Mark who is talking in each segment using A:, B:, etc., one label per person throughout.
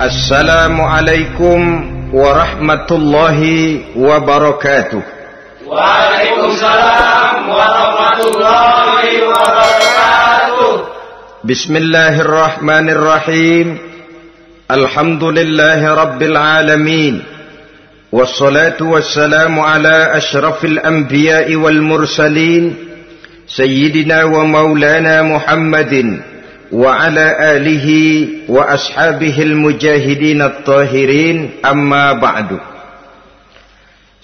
A: Assalamualaikum warahmatullahi wabarakatuh.
B: Waalaikumsalam warahmatullahi wabarakatuh.
A: Bismillahirrahmanirrahim. Alhamdulillahi rabbil alamin. Wassalatu wassalamu ala ashrafil anbiya'i wal mursalin, Sayyidina wa maulana Muhammadin wa ala alihi wa ashabihil mujahidin at-tahirin, amma ba'du.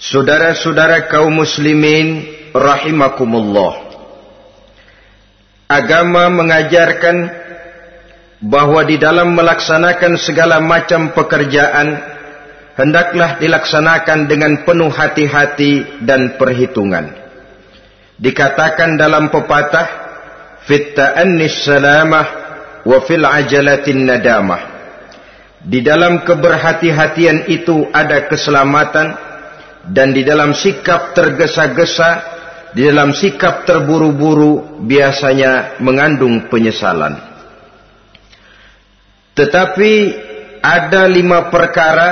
A: Saudara-saudara kaum muslimin rahimakumullah, agama mengajarkan bahwa di dalam melaksanakan segala macam pekerjaan hendaklah dilaksanakan dengan penuh hati-hati dan perhitungan. Dikatakan dalam pepatah, fit ta'annis salamah wa fil ajalatin nadamah. Di dalam keberhati-hatian itu ada keselamatan, dan di dalam sikap tergesa-gesa, di dalam sikap terburu-buru biasanya mengandung penyesalan. Tetapi ada 5 perkara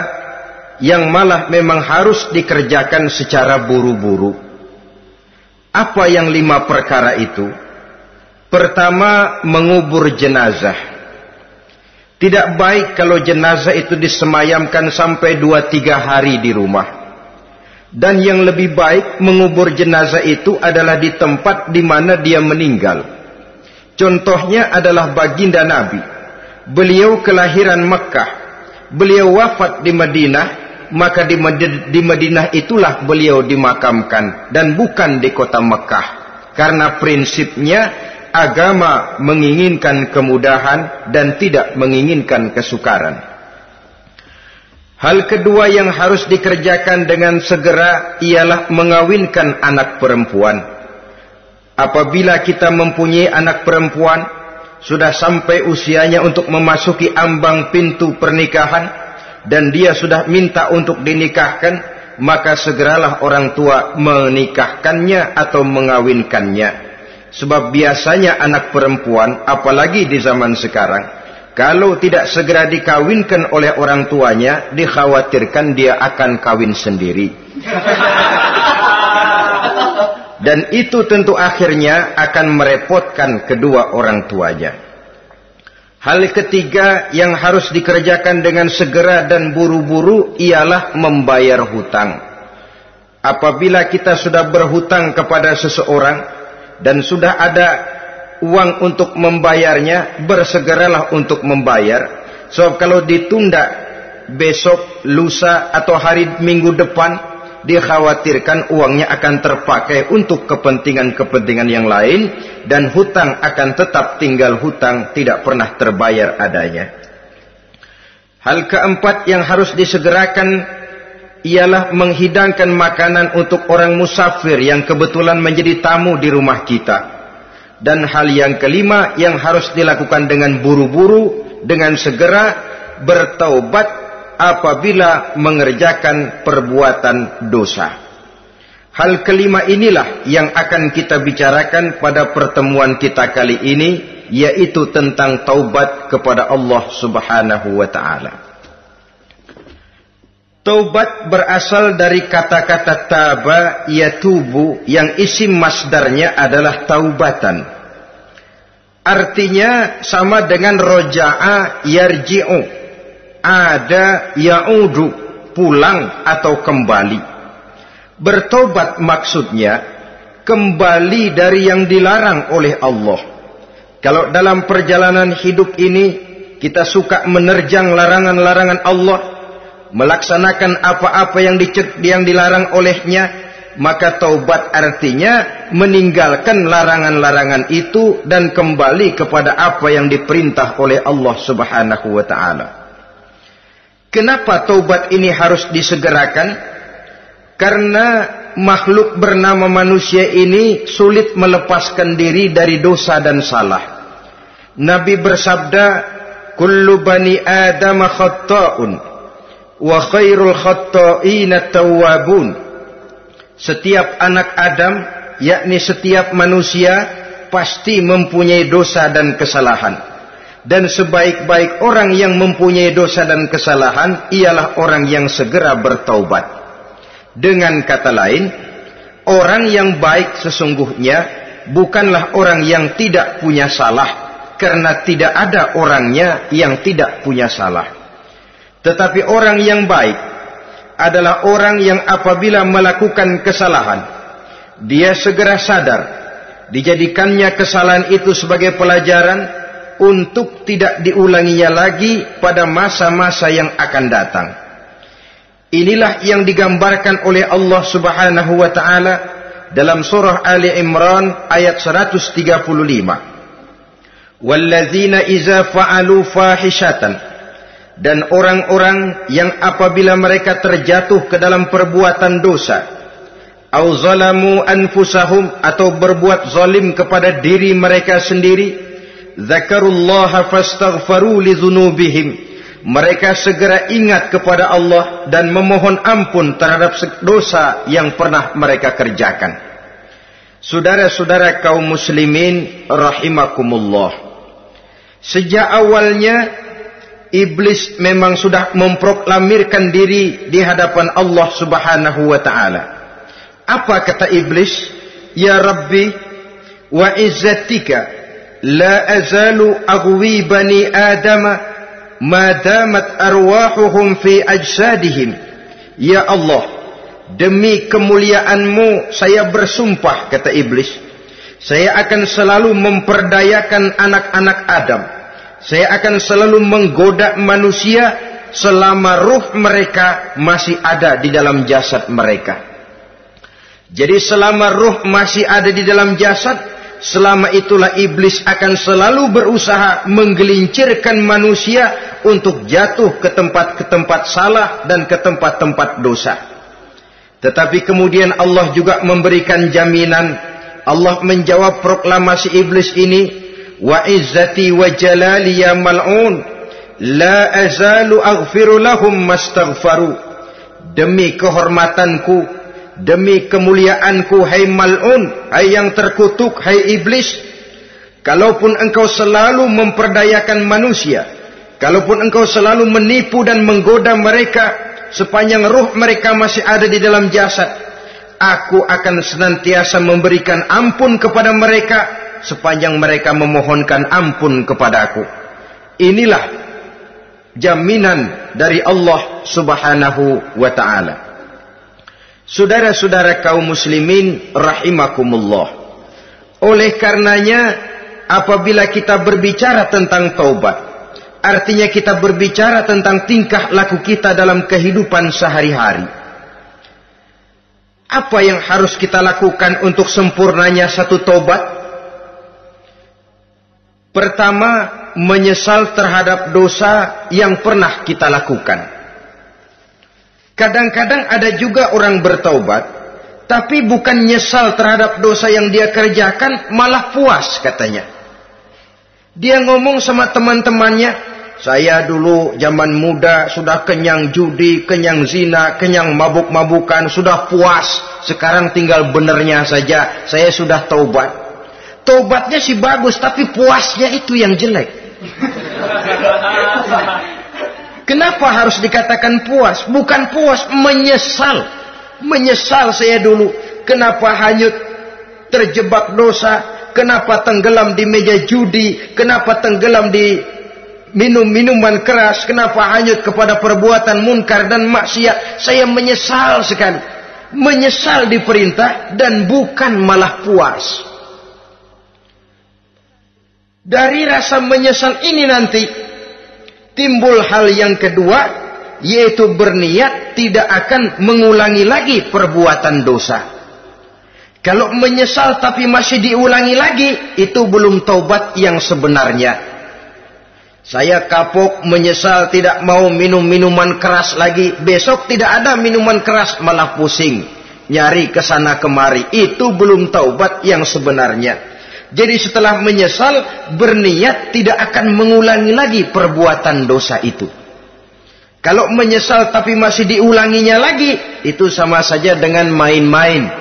A: yang malah memang harus dikerjakan secara buru-buru. Apa yang 5 perkara itu? Pertama, mengubur jenazah. Tidak baik kalau jenazah itu disemayamkan sampai 2-3 hari di rumah. Dan yang lebih baik mengubur jenazah itu adalah di tempat di mana dia meninggal. Contohnya adalah baginda Nabi. Beliau kelahiran Mekah. Beliau wafat di Madinah, maka di Madinah itulah beliau dimakamkan dan bukan di kota Mekah. Karena prinsipnya agama menginginkan kemudahan dan tidak menginginkan kesukaran. Hal kedua yang harus dikerjakan dengan segera ialah mengawinkan anak perempuan. Apabila kita mempunyai anak perempuan, sudah sampai usianya untuk memasuki ambang pintu pernikahan, dan dia sudah minta untuk dinikahkan, maka segeralah orang tua menikahkannya atau mengawinkannya. Sebab biasanya anak perempuan, apalagi di zaman sekarang, kalau tidak segera dikawinkan oleh orang tuanya, dikhawatirkan dia akan kawin sendiri. Dan itu tentu akhirnya akan merepotkan kedua orang tuanya. Hal ketiga yang harus dikerjakan dengan segera dan buru-buru ialah membayar hutang. Apabila kita sudah berhutang kepada seseorang dan sudah ada uang untuk membayarnya, bersegeralah untuk membayar. Sebab kalau ditunda besok, lusa atau hari minggu depan, dikhawatirkan uangnya akan terpakai untuk kepentingan-kepentingan yang lain, dan hutang akan tetap tinggal hutang, tidak pernah terbayar adanya. Hal keempat yang harus disegerakan ialah menghidangkan makanan untuk orang musafir yang kebetulan menjadi tamu di rumah kita. Dan hal yang kelima yang harus dilakukan dengan buru-buru, dengan segera, bertaubat apabila mengerjakan perbuatan dosa. Hal kelima inilah yang akan kita bicarakan pada pertemuan kita kali ini, yaitu tentang taubat kepada Allah Subhanahu wa ta'ala. Taubat berasal dari kata-kata taba yatubu, yang isim masdarnya adalah taubatan. Artinya sama dengan roja'a yarji'u, ada ya'udu, pulang atau kembali. Bertobat maksudnya kembali dari yang dilarang oleh Allah. Kalau dalam perjalanan hidup ini kita suka menerjang larangan-larangan Allah, melaksanakan apa-apa yang dilarang olehnya, maka taubat artinya meninggalkan larangan-larangan itu dan kembali kepada apa yang diperintah oleh Allah Subhanahu wa ta'ala. Kenapa taubat ini harus disegerakan? Karena makhluk bernama manusia ini sulit melepaskan diri dari dosa dan salah. Nabi bersabda, kullu bani Adam khatta'un wa khairul khatta'ina tawwabun. Setiap anak Adam, yakni setiap manusia, pasti mempunyai dosa dan kesalahan. Dan sebaik-baik orang yang mempunyai dosa dan kesalahan ialah orang yang segera bertaubat. Dengan kata lain, orang yang baik sesungguhnya bukanlah orang yang tidak punya salah, karena tidak ada orangnya yang tidak punya salah. Tetapi orang yang baik adalah orang yang apabila melakukan kesalahan, dia segera sadar, dijadikannya kesalahan itu sebagai pelajaran untuk tidak diulanginya lagi pada masa-masa yang akan datang. Inilah yang digambarkan oleh Allah Subhanahu wa taala dalam surah Ali Imran ayat 135. Walladzina iza fa'alu fahishatan, dan orang-orang yang apabila mereka terjatuh ke dalam perbuatan dosa, au zalamu anfusahum, atau berbuat zalim kepada diri mereka sendiri, zakarullaha fastaghfaru lidzunubihim, mereka segera ingat kepada Allah dan memohon ampun terhadap dosa yang pernah mereka kerjakan. Saudara-saudara kaum muslimin rahimakumullah, sejak awalnya iblis memang sudah memproklamirkan diri di hadapan Allah Subhanahu wa taala. Apa kata iblis? Ya Rabbi wa izzatika la azalu aghwi bani adama ma damat arwahuhum fi ajsadihim. Ya Allah, demi kemuliaanmu saya bersumpah, kata iblis, saya akan selalu memperdayakan anak-anak Adam, saya akan selalu menggoda manusia selama ruh mereka masih ada di dalam jasad mereka. Jadi selama ruh masih ada di dalam jasad, selama itulah iblis akan selalu berusaha menggelincirkan manusia untuk jatuh ke tempat salah dan ke tempat-tempat dosa. Tetapi kemudian Allah juga memberikan jaminan. Allah menjawab proklamasi iblis ini, wa izzati wa jalali ya mal'un la azalu aghfiru lahum mastaghfaru. Demi kehormatanku, demi kemuliaanku, hai mal'un, hai yang terkutuk, hai iblis, kalaupun engkau selalu memperdayakan manusia, kalaupun engkau selalu menipu dan menggoda mereka sepanjang ruh mereka masih ada di dalam jasad, aku akan senantiasa memberikan ampun kepada mereka sepanjang mereka memohonkan ampun kepadaku. Inilah jaminan dari Allah Subhanahu wa ta'ala. Saudara-saudara kaum muslimin rahimakumullah, oleh karenanya apabila kita berbicara tentang taubat, artinya kita berbicara tentang tingkah laku kita dalam kehidupan sehari-hari. Apa yang harus kita lakukan untuk sempurnanya satu taubat? Pertama, menyesal terhadap dosa yang pernah kita lakukan. Kadang-kadang ada juga orang bertaubat, tapi bukan nyesal terhadap dosa yang dia kerjakan, malah puas katanya. Dia ngomong sama teman-temannya, saya dulu zaman muda sudah kenyang judi, kenyang zina, kenyang mabuk-mabukan, sudah puas. Sekarang tinggal benernya saja, saya sudah taubat. Taubatnya sih bagus, tapi puasnya itu yang jelek. Kenapa harus dikatakan puas? Bukan puas, menyesal. Menyesal saya dulu. Kenapa hanyut terjebak dosa? Kenapa tenggelam di meja judi? Kenapa tenggelam di minum-minuman keras? Kenapa hanyut kepada perbuatan munkar dan maksiat? Saya menyesal sekali. Menyesal diperintah dan bukan malah puas. Dari rasa menyesal ini nanti timbul hal yang kedua, yaitu berniat tidak akan mengulangi lagi perbuatan dosa. Kalau menyesal tapi masih diulangi lagi, itu belum taubat yang sebenarnya. Saya kapok, menyesal, tidak mau minum minuman keras lagi. Besok tidak ada minuman keras, malah pusing, nyari kesana kemari. Itu belum taubat yang sebenarnya. Jadi setelah menyesal, berniat tidak akan mengulangi lagi perbuatan dosa itu. Kalau menyesal tapi masih diulanginya lagi, itu sama saja dengan main-main.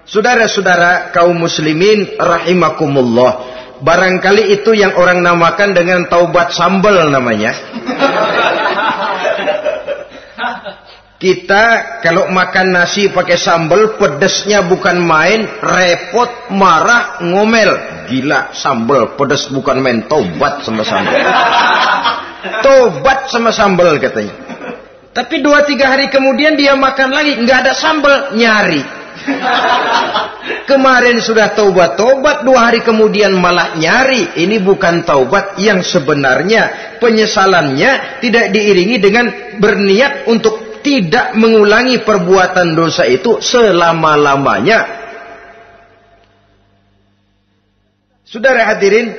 A: Saudara-saudara kaum muslimin rahimakumullah, Barangkali itu yang orang namakan dengan taubat sambal namanya. Kita kalau makan nasi pakai sambal, pedesnya bukan main, repot, marah, ngomel. Gila, sambal pedes bukan main, taubat sama sambal. Taubat sama sambal katanya. Tapi 2-3 hari kemudian dia makan lagi, nggak ada sambal, nyari. Kemarin sudah taubat, 2 hari kemudian malah nyari. Ini bukan taubat yang sebenarnya. Penyesalannya tidak diiringi dengan berniat untuk tidak mengulangi perbuatan dosa itu selama-lamanya. Saudara hadirin,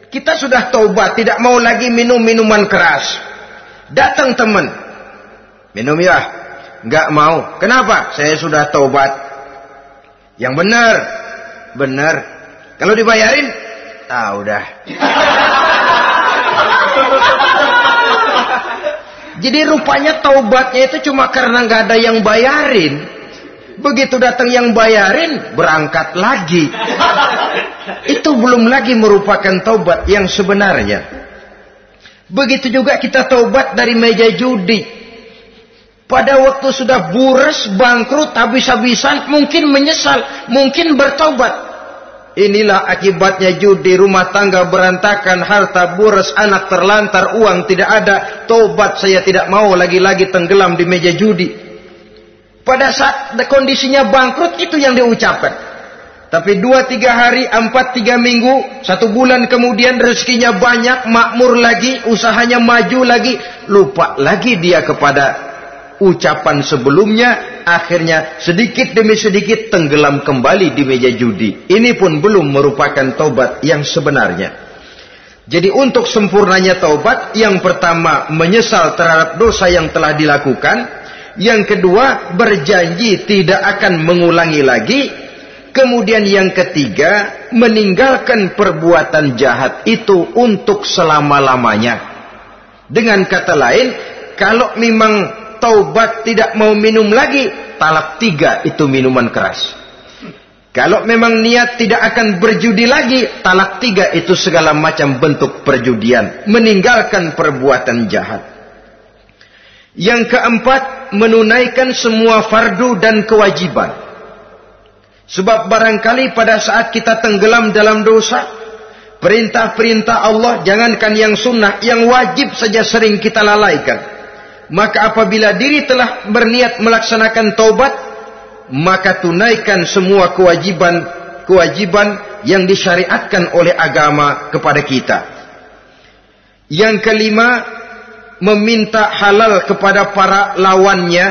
A: kita sudah taubat, tidak mau lagi minum minuman keras. Datang teman, minum ya? Nggak mau. Kenapa? Saya sudah taubat. Yang benar, benar. Kalau dibayarin, udah. Jadi rupanya taubatnya itu cuma karena nggak ada yang bayarin. Begitu datang yang bayarin, berangkat lagi. Itu belum lagi merupakan taubat yang sebenarnya. Begitu juga kita taubat dari meja judi. Pada waktu sudah buras, bangkrut, habis-habisan, mungkin menyesal, mungkin bertaubat. Inilah akibatnya judi, rumah tangga berantakan, harta buras, anak terlantar, uang tidak ada. Taubat, saya tidak mau lagi-lagi tenggelam di meja judi. Pada saat kondisinya bangkrut, itu yang diucapkan. Tapi 2-3 hari, 4-3 minggu, 1 bulan kemudian rezekinya banyak, makmur lagi, usahanya maju lagi, lupa lagi dia kepada ucapan sebelumnya, akhirnya sedikit demi sedikit tenggelam kembali di meja judi. Ini pun belum merupakan taubat yang sebenarnya. Jadi untuk sempurnanya taubat, yang pertama menyesal terhadap dosa yang telah dilakukan, yang kedua berjanji tidak akan mengulangi lagi, kemudian yang ketiga meninggalkan perbuatan jahat itu untuk selama-lamanya. Dengan kata lain, kalau memang taubat tidak mau minum lagi, talak 3 itu minuman keras. Kalau memang niat tidak akan berjudi lagi, talak 3 itu segala macam bentuk perjudian, meninggalkan perbuatan jahat. Yang keempat, menunaikan semua fardu dan kewajiban. Sebab barangkali pada saat kita tenggelam dalam dosa, perintah-perintah Allah, jangankan yang sunnah, yang wajib saja sering kita lalaikan. Maka apabila diri telah berniat melaksanakan taubat, maka tunaikan semua kewajiban yang disyariatkan oleh agama kepada kita. Yang kelima, meminta halal kepada para lawannya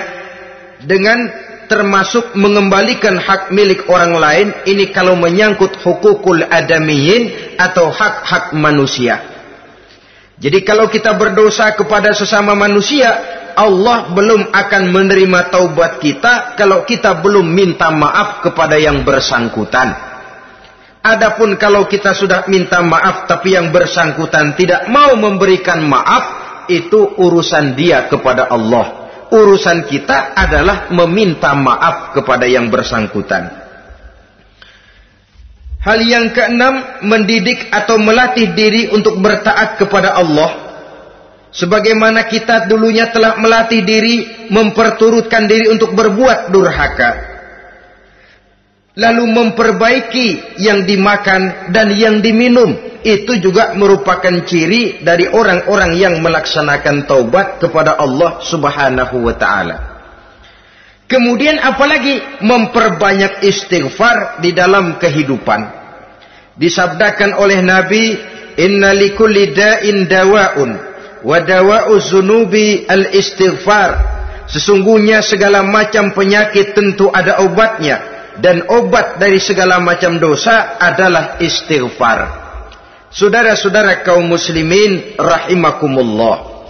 A: dengan termasuk mengembalikan hak milik orang lain. Ini kalau menyangkut hukukul adamiyin atau hak-hak manusia. Jadi kalau kita berdosa kepada sesama manusia, Allah belum akan menerima taubat kita kalau kita belum minta maaf kepada yang bersangkutan. Adapun kalau kita sudah minta maaf tapi yang bersangkutan tidak mau memberikan maaf, itu urusan dia kepada Allah. Urusan kita adalah meminta maaf kepada yang bersangkutan. Hal yang keenam, mendidik atau melatih diri untuk bertaat kepada Allah. Sebagaimana kita dulunya telah melatih diri, memperturutkan diri untuk berbuat durhaka. Lalu memperbaiki yang dimakan dan yang diminum. Itu juga merupakan ciri dari orang-orang yang melaksanakan taubat kepada Allah Subhanahu wa ta'ala. Kemudian apalagi memperbanyak istighfar di dalam kehidupan. Disabdakan oleh Nabi, inna likulli da'in dawa'un wa dawa'u zunubi al-istighfar. Sesungguhnya segala macam penyakit tentu ada obatnya, dan obat dari segala macam dosa adalah istighfar. Saudara-saudara kaum muslimin rahimakumullah.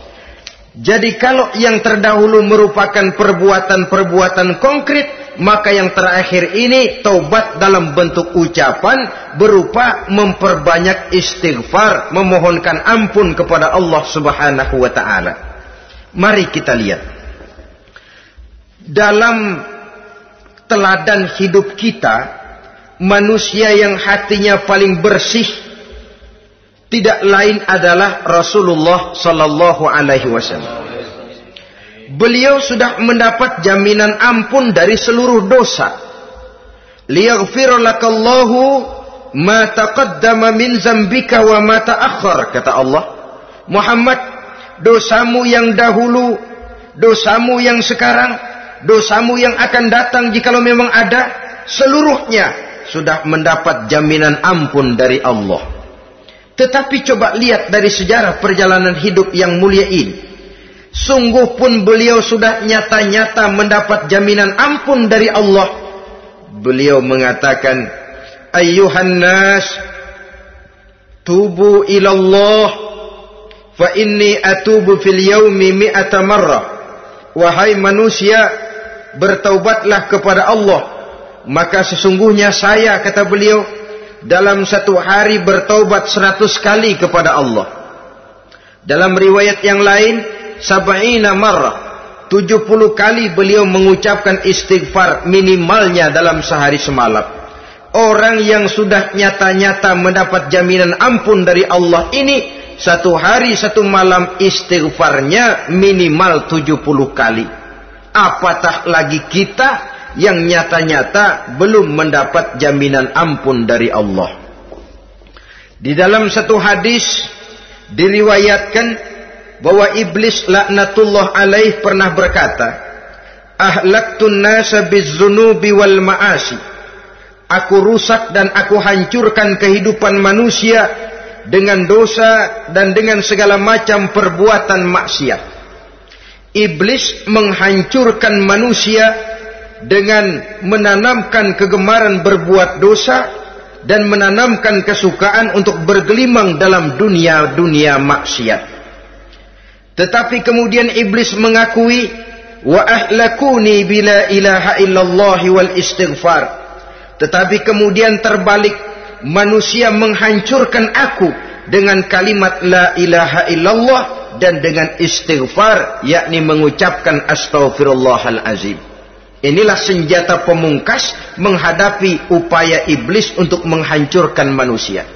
A: Jadi kalau yang terdahulu merupakan perbuatan-perbuatan konkret, maka yang terakhir ini taubat dalam bentuk ucapan berupa memperbanyak istighfar, memohonkan ampun kepada Allah Subhanahu wa ta'ala. Mari kita lihat. Dalam teladan hidup kita, manusia yang hatinya paling bersih, tidak lain adalah Rasulullah sallallahu alaihi wasallam. Beliau sudah mendapat jaminan ampun dari seluruh dosa. Liyaghfir lakallahu ma taqaddama min zambika wa ma ta'akhkhar, kata Allah. Muhammad, dosamu yang dahulu, dosamu yang sekarang, dosamu yang akan datang jikalau memang ada, seluruhnya sudah mendapat jaminan ampun dari Allah. Tetapi coba lihat dari sejarah perjalanan hidup yang mulia ini. Sungguh pun beliau sudah nyata-nyata mendapat jaminan ampun dari Allah. Beliau mengatakan, ayyuhan nas, tubu ilallah, fa inni atubu fil yaumi mi'ata marrah. Wahai manusia, bertaubatlah kepada Allah, maka sesungguhnya saya, kata beliau, dalam satu hari bertaubat 100 kali kepada Allah. Dalam riwayat yang lain, 70 marrah, 70 kali beliau mengucapkan istighfar minimalnya dalam sehari semalam. Orang yang sudah nyata-nyata mendapat jaminan ampun dari Allah ini, satu hari satu malam istighfarnya minimal 70 kali. Apatah lagi kita yang nyata-nyata belum mendapat jaminan ampun dari Allah. Di dalam satu hadis diriwayatkan bahwa iblis laknatullah alaih pernah berkata, ahlaktun nasa bizzunubi wal ma'asi. Aku rusak dan aku hancurkan kehidupan manusia dengan dosa dan dengan segala macam perbuatan maksiat. Iblis menghancurkan manusia dengan menanamkan kegemaran berbuat dosa dan menanamkan kesukaan untuk bergelimang dalam dunia maksiat. Tetapi kemudian iblis mengakui, wa ahlakuni bila ilaha illallah wal istighfar. Tetapi kemudian terbalik, manusia menghancurkan aku dengan kalimat la ilaha illallah dan dengan istighfar, yakni mengucapkan astaghfirullahal azim. Inilah senjata pemungkas menghadapi upaya iblis untuk menghancurkan manusia.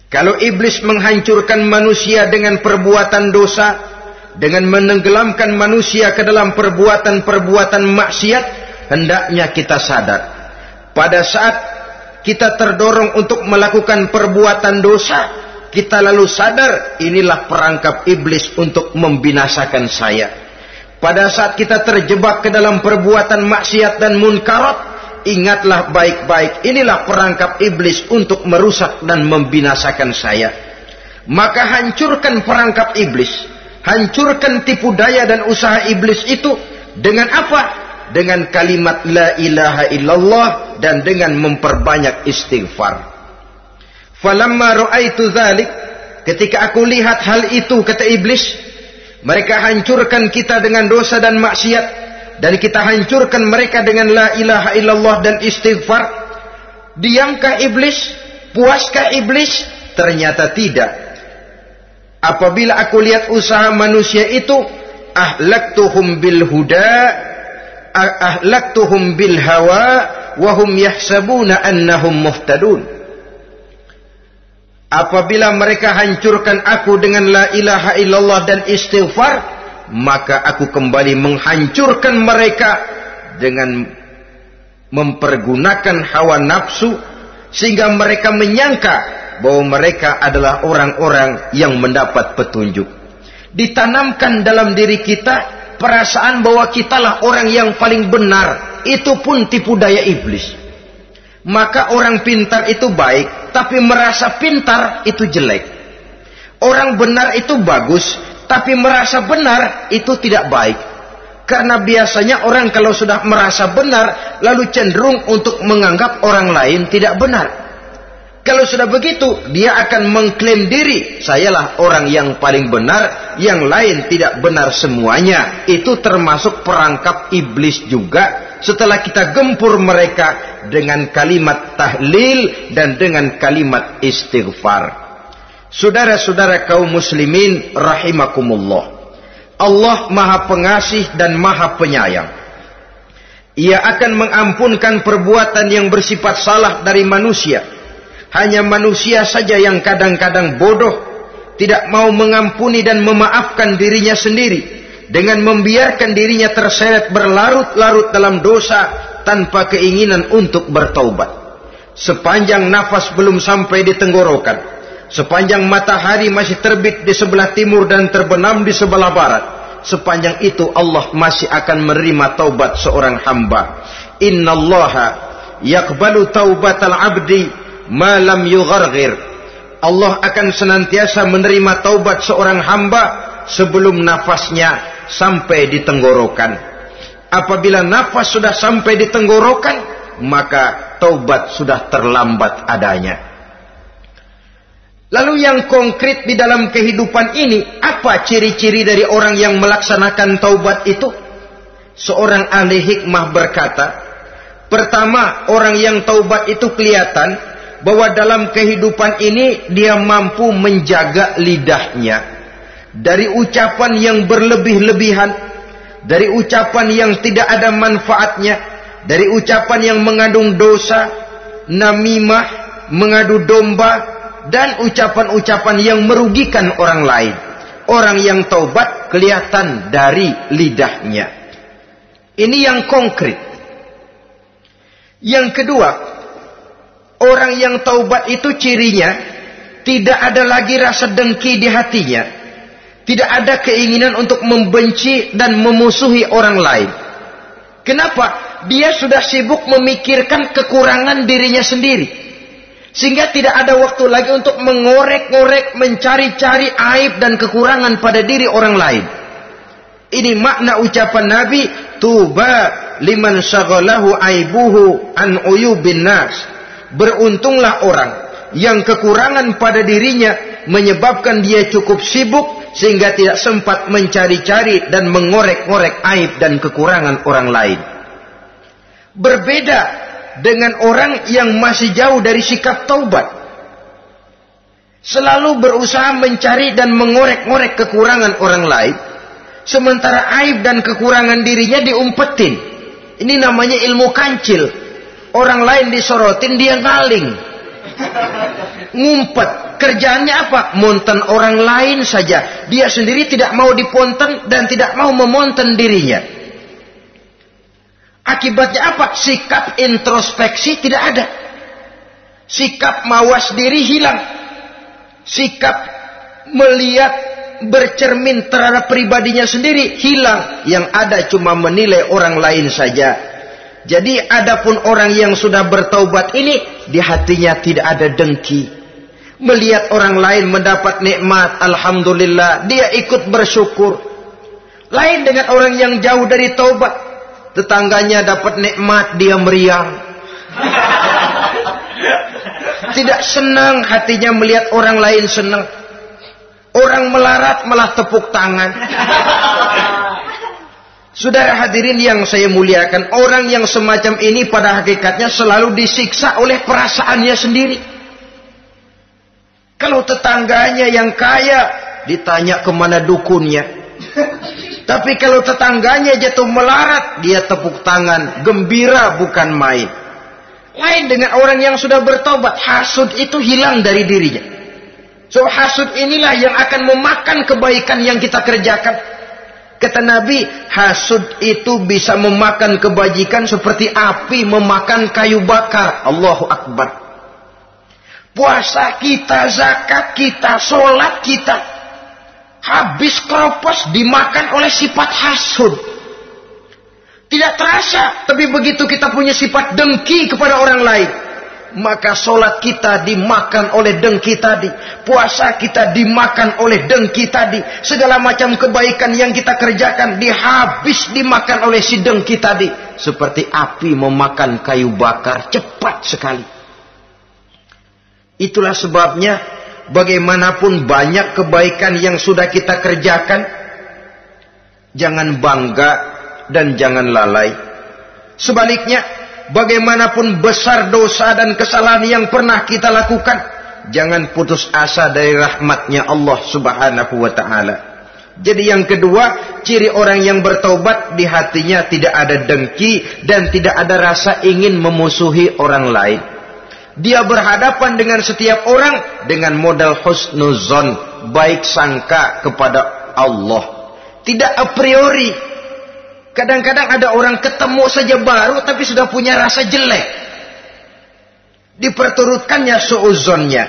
A: Kalau iblis menghancurkan manusia dengan perbuatan dosa, dengan menenggelamkan manusia ke dalam perbuatan-perbuatan maksiat, hendaknya kita sadar. Pada saat kita terdorong untuk melakukan perbuatan dosa, kita lalu sadar inilah perangkap iblis untuk membinasakan saya. Pada saat kita terjebak ke dalam perbuatan maksiat dan munkarat, ingatlah baik-baik, inilah perangkap iblis untuk merusak dan membinasakan saya. Maka hancurkan perangkap iblis, hancurkan tipu daya dan usaha iblis itu dengan apa? Dengan kalimat la ilaha illallah dan dengan memperbanyak istighfar. Falamma ra'aitu dzalik, ketika aku lihat hal itu, kata iblis, mereka hancurkan kita dengan dosa dan maksiat, dan kita hancurkan mereka dengan la ilaha illallah dan istighfar. Diamkah iblis? Puaskah iblis? Ternyata tidak. Apabila aku lihat usaha manusia itu, ahlaktuhum bil huda, ahlaktuhum bil hawa, wahum yahsabuna annahum muhtadun. Apabila mereka hancurkan aku dengan la ilaha illallah dan istighfar, maka aku kembali menghancurkan mereka dengan mempergunakan hawa nafsu, sehingga mereka menyangka bahwa mereka adalah orang-orang yang mendapat petunjuk. Ditanamkan dalam diri kita perasaan bahwa kitalah orang yang paling benar. Itu pun tipu daya iblis. Maka orang pintar itu baik, tapi merasa pintar itu jelek. Orang benar itu bagus, tapi merasa benar itu tidak baik. Karena biasanya orang kalau sudah merasa benar, lalu cenderung untuk menganggap orang lain tidak benar. Kalau sudah begitu, dia akan mengklaim diri, sayalah orang yang paling benar, yang lain tidak benar semuanya. Itu termasuk perangkap iblis juga. Setelah kita gempur mereka dengan kalimat tahlil dan dengan kalimat istighfar. Saudara-saudara kaum muslimin rahimakumullah, Allah Maha Pengasih dan Maha Penyayang. Ia akan mengampunkan perbuatan yang bersifat salah dari manusia, Hanya manusia saja yang kadang-kadang bodoh, tidak mau mengampuni dan memaafkan dirinya sendiri, dengan membiarkan dirinya terseret berlarut-larut dalam dosa tanpa keinginan untuk bertaubat. Sepanjang nafas belum sampai di tenggorokan, sepanjang matahari masih terbit di sebelah timur dan terbenam di sebelah barat, sepanjang itu Allah masih akan menerima taubat seorang hamba. Innallaha yaqbalu taubatal abdi ma lam yugharghir. Allah akan senantiasa menerima taubat seorang hamba sebelum nafasnya sampai di tenggorokan. Apabila nafas sudah sampai di tenggorokan, maka taubat sudah terlambat adanya. Lalu yang konkret di dalam kehidupan ini, apa ciri-ciri dari orang yang melaksanakan taubat itu? Seorang ahli hikmah berkata, pertama, orang yang taubat itu kelihatan bahwa dalam kehidupan ini dia mampu menjaga lidahnya dari ucapan yang berlebih-lebihan, dari ucapan yang tidak ada manfaatnya, dari ucapan yang mengandung dosa, namimah, mengadu domba, dan ucapan-ucapan yang merugikan orang lain. Orang yang taubat kelihatan dari lidahnya. Ini yang konkret. Yang kedua, orang yang taubat itu cirinya tidak ada lagi rasa dengki di hatinya. Tidak ada keinginan untuk membenci dan memusuhi orang lain. Kenapa? Dia sudah sibuk memikirkan kekurangan dirinya sendiri. Sehingga tidak ada waktu lagi untuk mengorek-ngorek, mencari-cari aib dan kekurangan pada diri orang lain. Ini makna ucapan Nabi, tuba liman syaghalahu aibuhu an uyubin nas. Beruntunglah orang yang kekurangan pada dirinya menyebabkan dia cukup sibuk sehingga tidak sempat mencari-cari dan mengorek-ngorek aib dan kekurangan orang lain. Berbeda dengan orang yang masih jauh dari sikap taubat. Selalu berusaha mencari dan mengorek-ngorek kekurangan orang lain, sementara aib dan kekurangan dirinya diumpetin. Ini namanya ilmu kancil. Orang lain disorotin, dia ngaling, ngumpet. Kerjaannya apa? Monten orang lain saja. Dia sendiri tidak mau diponten dan tidak mau memonten dirinya. Akibatnya apa? Sikap introspeksi tidak ada. Sikap mawas diri hilang. Sikap melihat, bercermin terhadap pribadinya sendiri hilang. Yang ada cuma menilai orang lain saja. Jadi adapun orang yang sudah bertaubat ini, di hatinya tidak ada dengki. Melihat orang lain mendapat nikmat, alhamdulillah, dia ikut bersyukur. Lain dengan orang yang jauh dari taubat. Tetangganya dapat nikmat, dia meriang. Tidak senang hatinya melihat orang lain senang. Orang melarat malah tepuk tangan. Saudara hadirin yang saya muliakan, orang yang semacam ini pada hakikatnya selalu disiksa oleh perasaannya sendiri. Kalau tetangganya yang kaya, ditanya kemana dukunnya. Tapi kalau tetangganya jatuh melarat, dia tepuk tangan, gembira bukan main. Lain dengan orang yang sudah bertobat, hasud itu hilang dari dirinya. So hasud inilah yang akan memakan kebaikan yang kita kerjakan. Kata Nabi, hasud itu bisa memakan kebajikan seperti api memakan kayu bakar. Allahu Akbar. Puasa kita, zakat kita, sholat kita, habis keropos dimakan oleh sifat hasud. Tidak terasa, tapi begitu kita punya sifat dengki kepada orang lain, maka sholat kita dimakan oleh dengki tadi, puasa kita dimakan oleh dengki tadi, segala macam kebaikan yang kita kerjakan dimakan oleh si dengki tadi, seperti api memakan kayu bakar, cepat sekali. Itulah sebabnya bagaimanapun banyak kebaikan yang sudah kita kerjakan, jangan bangga dan jangan lalai. Sebaliknya, bagaimanapun besar dosa dan kesalahan yang pernah kita lakukan, jangan putus asa dari rahmatnya Allah Subhanahu wa ta'ala. Jadi yang kedua, ciri orang yang bertaubat, di hatinya tidak ada dengki dan tidak ada rasa ingin memusuhi orang lain. Dia berhadapan dengan setiap orang dengan modal husnuzon, baik sangka kepada Allah. Tidak a priori. Kadang-kadang ada orang ketemu saja baru tapi sudah punya rasa jelek. Diperturutkannya su'uzonnya.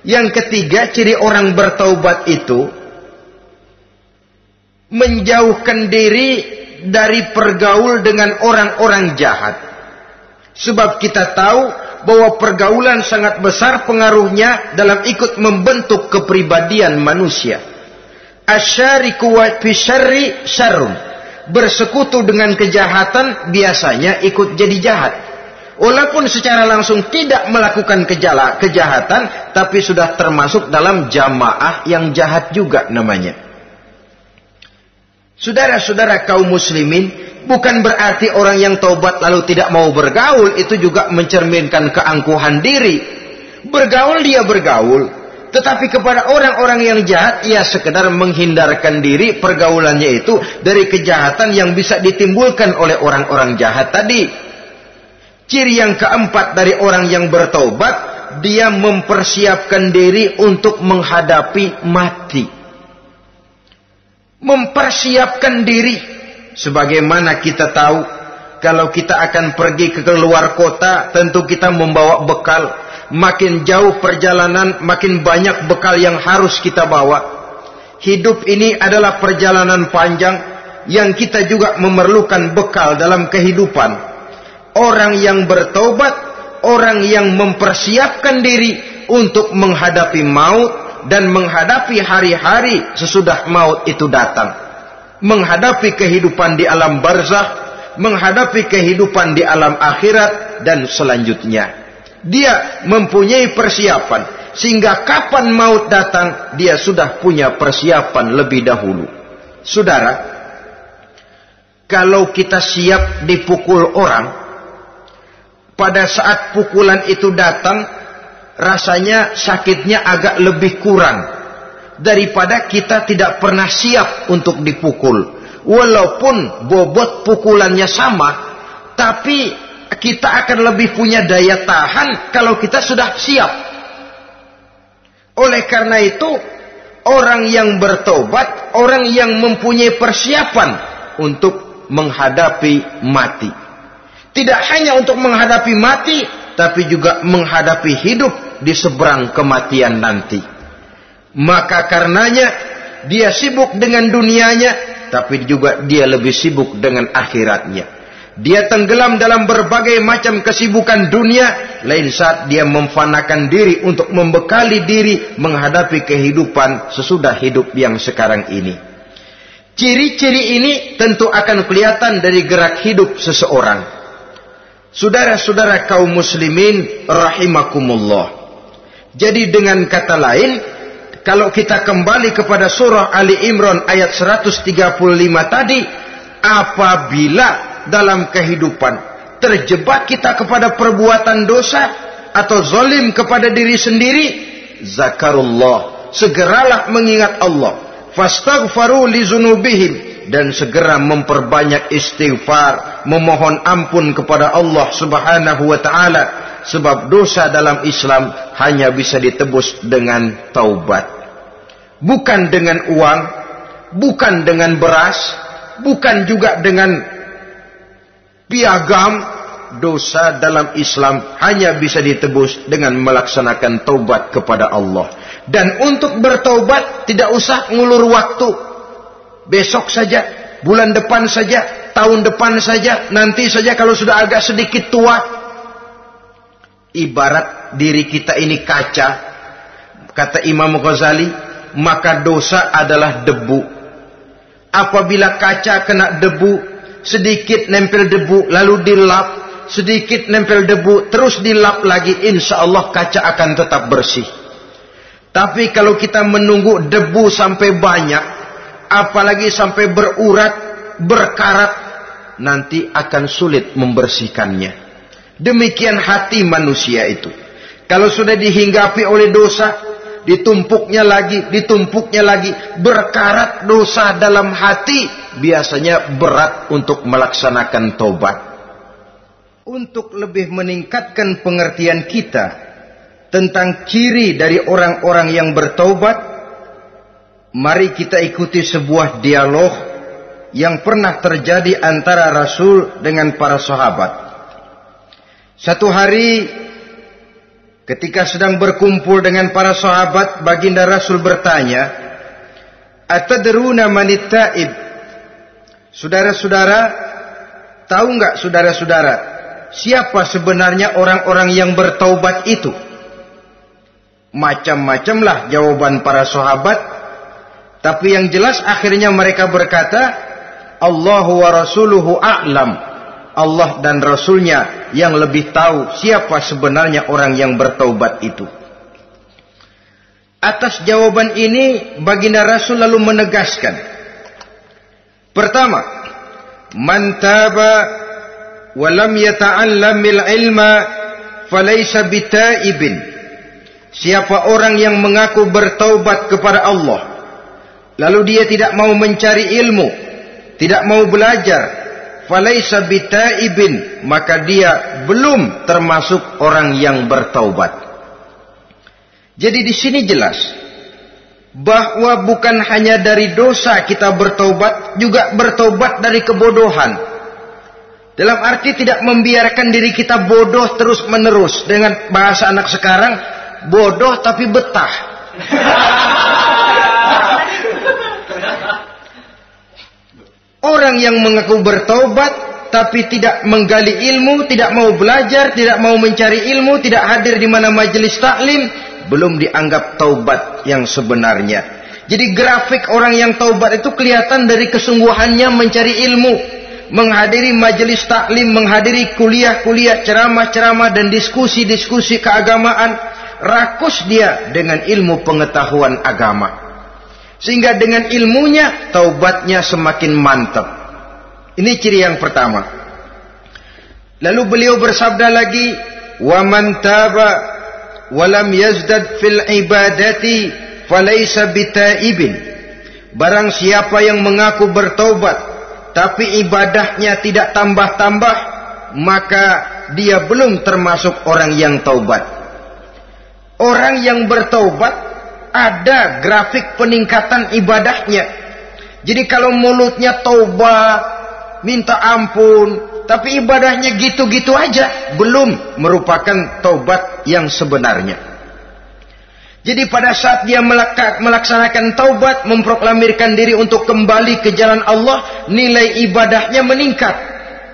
A: Yang ketiga, ciri orang bertaubat itu menjauhkan diri dari pergaul dengan orang-orang jahat. Sebab kita tahu bahwa pergaulan sangat besar pengaruhnya dalam ikut membentuk kepribadian manusia. Asyariku wa fi syarri syarrun. Bersekutu dengan kejahatan biasanya ikut jadi jahat. Walaupun secara langsung tidak melakukan kejahatan, tapi sudah termasuk dalam jamaah yang jahat juga namanya. Saudara-saudara kaum muslimin, bukan berarti orang yang taubat lalu tidak mau bergaul itu juga mencerminkan keangkuhan diri. Bergaul dia bergaul, tetapi kepada orang-orang yang jahat ia sekedar menghindarkan diri pergaulannya itu dari kejahatan yang bisa ditimbulkan oleh orang-orang jahat tadi. Ciri yang keempat dari orang yang bertaubat, dia mempersiapkan diri untuk menghadapi mati. Mempersiapkan diri. Sebagaimana kita tahu, kalau kita akan pergi ke luar kota, tentu kita membawa bekal. Makin jauh perjalanan, makin banyak bekal yang harus kita bawa. Hidup ini adalah perjalanan panjang yang kita juga memerlukan bekal dalam kehidupan. Orang yang bertaubat, orang yang mempersiapkan diri untuk menghadapi maut dan menghadapi hari-hari sesudah maut itu datang. Menghadapi kehidupan di alam barzakh, menghadapi kehidupan di alam akhirat dan selanjutnya. Dia mempunyai persiapan sehingga kapan maut datang dia sudah punya persiapan lebih dahulu. Saudara, kalau kita siap dipukul orang, pada saat pukulan itu datang, rasanya sakitnya agak lebih kurang daripada kita tidak pernah siap untuk dipukul. Walaupun bobot pukulannya sama, tapi kita akan lebih punya daya tahan kalau kita sudah siap. Oleh karena itu, orang yang bertobat, orang yang mempunyai persiapan untuk menghadapi mati. Tidak hanya untuk menghadapi mati, tapi juga menghadapi hidup di seberang kematian nanti. Maka karenanya, dia sibuk dengan dunianya, tapi juga dia lebih sibuk dengan akhiratnya. Dia tenggelam dalam berbagai macam kesibukan dunia, lain saat dia memfanakan diri untuk membekali diri menghadapi kehidupan sesudah hidup yang sekarang ini. Ciri-ciri ini tentu akan kelihatan dari gerak hidup seseorang. Saudara-saudara kaum muslimin rahimakumullah. Jadi dengan kata lain, kalau kita kembali kepada surah Ali Imran ayat 135 tadi, apabila dalam kehidupan terjebak kita kepada perbuatan dosa atau zalim kepada diri sendiri, zakarullah, segeralah mengingat Allah, fastaghfaru li dzunubihim, dan segera memperbanyak istighfar, memohon ampun kepada Allah Subhanahu wa taala, sebab dosa dalam Islam hanya bisa ditebus dengan taubat. Bukan dengan uang, bukan dengan beras, bukan juga dengan piagam. Dosa dalam Islam hanya bisa ditebus dengan melaksanakan taubat kepada Allah. Dan untuk bertaubat tidak usah ngulur waktu. Besok saja, bulan depan saja, tahun depan saja, nanti saja kalau sudah agak sedikit tua. Ibarat diri kita ini kaca, kata Imam Ghazali, maka dosa adalah debu. Apabila kaca kena debu, sedikit nempel debu, lalu dilap, sedikit nempel debu, terus dilap lagi, insya Allah kaca akan tetap bersih. Tapi kalau kita menunggu debu sampai banyak, apalagi sampai berurat, berkarat, nanti akan sulit membersihkannya. Demikian hati manusia itu. Kalau sudah dihinggapi oleh dosa, ditumpuknya lagi, berkarat dosa dalam hati, biasanya berat untuk melaksanakan taubat. untuk lebih meningkatkan pengertian kita tentang ciri dari orang-orang yang bertaubat, mari kita ikuti sebuah dialog yang pernah terjadi antara Rasul dengan para sahabat. Satu hari ketika sedang berkumpul dengan para sahabat, baginda Rasul bertanya, "Atadruna manit taib?" Saudara-saudara, tahu enggak saudara-saudara, siapa sebenarnya orang-orang yang bertaubat itu? Macam-macamlah jawaban para sahabat, tapi yang jelas akhirnya mereka berkata, Allahu wa rasuluhu a'lam. Allah dan Rasulnya yang lebih tahu siapa sebenarnya orang yang bertaubat itu. Atas jawaban ini baginda Rasul lalu menegaskan, pertama, man taba wa lam yata'allamil ilma falaysa bitaibin. Siapa orang yang mengaku bertaubat kepada Allah, lalu dia tidak mau mencari ilmu, tidak mau belajar, falaysa bitaibin, maka dia belum termasuk orang yang bertaubat. Jadi di sini jelas bahwa bukan hanya dari dosa kita bertaubat, juga bertaubat dari kebodohan. Dalam arti tidak membiarkan diri kita bodoh terus menerus. Dengan bahasa anak sekarang, bodoh tapi betah. Orang yang mengaku bertaubat tapi tidak menggali ilmu, tidak mau belajar, tidak mau mencari ilmu, tidak hadir di mana majelis taklim, belum dianggap taubat yang sebenarnya. Jadi grafik orang yang taubat itu kelihatan dari kesungguhannya mencari ilmu, menghadiri majelis taklim, menghadiri kuliah-kuliah, ceramah-ceramah dan diskusi-diskusi keagamaan. Rakus dia dengan ilmu pengetahuan agama, sehingga dengan ilmunya taubatnya semakin mantap. Ini ciri yang pertama. Lalu beliau bersabda lagi, wa man taba wa lam yazdad fil ibadati falaysa bitaibin. Barang siapa yang mengaku bertaubat tapi ibadahnya tidak tambah-tambah, maka dia belum termasuk orang yang taubat. Orang yang bertaubat ada grafik peningkatan ibadahnya. Jadi kalau mulutnya taubat, minta ampun, tapi ibadahnya gitu-gitu aja, belum merupakan taubat yang sebenarnya. Jadi pada saat dia melaksanakan taubat, memproklamirkan diri untuk kembali ke jalan Allah, nilai ibadahnya meningkat.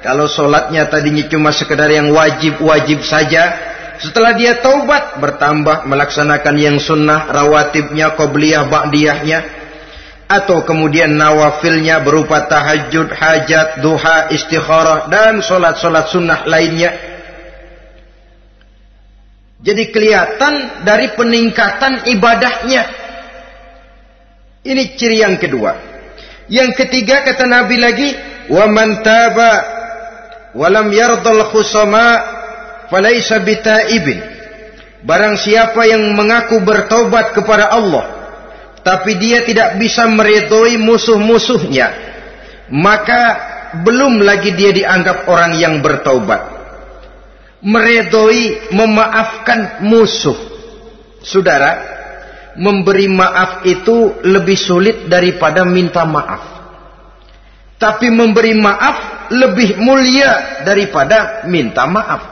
A: Kalau sholatnya tadinya cuma sekedar yang wajib-wajib saja, setelah dia taubat bertambah melaksanakan yang sunnah, rawatibnya, qobliyah, ba'diyahnya, atau kemudian nawafilnya berupa tahajud, hajat, duha, istikharah, dan solat-solat sunnah lainnya. Jadi kelihatan dari peningkatan ibadahnya. Ini ciri yang kedua. Yang ketiga kata Nabi lagi, wa man taba wa lam yardal khusama falaysa bitaibin. Barang siapa yang mengaku bertaubat kepada Allah, tapi dia tidak bisa meridhoi musuh-musuhnya, maka belum lagi dia dianggap orang yang bertaubat. Meridhoi, memaafkan musuh. Saudara, memberi maaf itu lebih sulit daripada minta maaf. Tapi memberi maaf lebih mulia daripada minta maaf.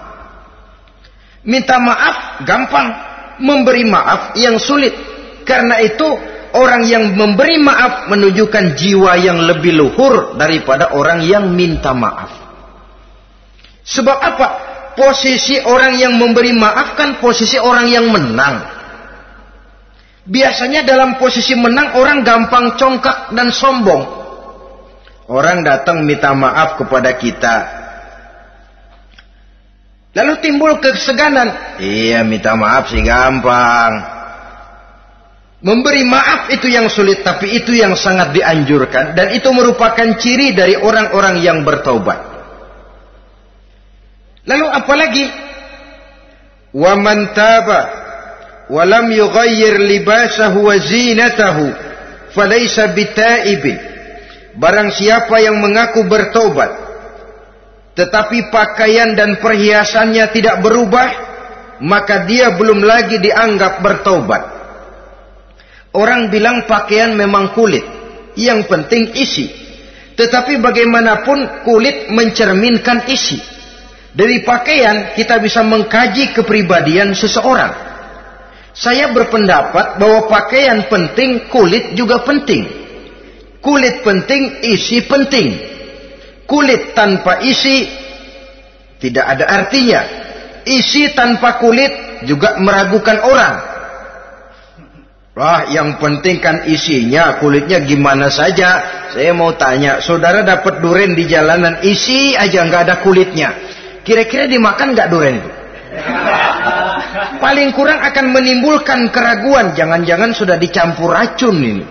A: Minta maaf gampang, memberi maaf yang sulit. Karena itu orang yang memberi maaf menunjukkan jiwa yang lebih luhur daripada orang yang minta maaf. Sebab apa? Posisi orang yang memberi maaf kan posisi orang yang menang. Biasanya dalam posisi menang orang gampang congkak dan sombong. Orang datang minta maaf kepada kita, lalu timbul keseganan. Iya, minta maaf sih gampang. Memberi maaf itu yang sulit, tapi itu yang sangat dianjurkan. Dan itu merupakan ciri dari orang-orang yang bertaubat. Lalu apalagi? Wa man taba wa lam yughayyir libasahu wa zinatahu falaysa bitaibin. Barang siapa yang mengaku bertaubat tetapi pakaian dan perhiasannya tidak berubah, maka dia belum lagi dianggap bertaubat. Orang bilang pakaian memang kulit, yang penting isi. Tetapi bagaimanapun kulit mencerminkan isi. Dari pakaian kita bisa mengkaji kepribadian seseorang. Saya berpendapat bahwa pakaian penting, kulit juga penting. Kulit penting, isi penting. Kulit tanpa isi tidak ada artinya. Isi tanpa kulit juga meragukan orang. Wah, yang penting kan isinya, kulitnya gimana saja. Saya mau tanya, saudara dapat duren di jalanan, isi aja nggak ada kulitnya. Kira-kira dimakan nggak duren itu? Paling kurang akan menimbulkan keraguan. Jangan-jangan sudah dicampur racun ini.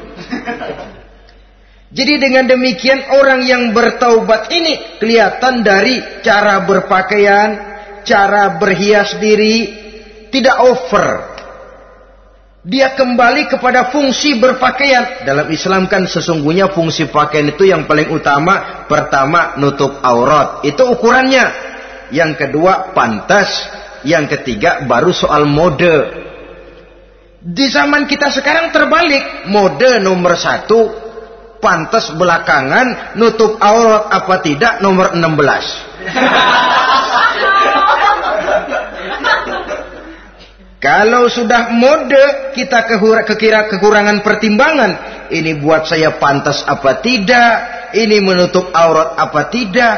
A: Jadi dengan demikian orang yang bertaubat ini kelihatan dari cara berpakaian, cara berhias diri, tidak over. Dia kembali kepada fungsi berpakaian. Dalam Islam kan sesungguhnya fungsi pakaian itu yang paling utama. Pertama, nutup aurat. Itu ukurannya. Yang kedua, pantas. Yang ketiga, baru soal mode. Di zaman kita sekarang terbalik. Mode nomor 1, pantas belakangan, nutup aurat apa tidak nomor 16. Kalau sudah mode, kita kekira kekurangan pertimbangan. Ini buat saya pantas apa tidak, ini menutup aurat apa tidak.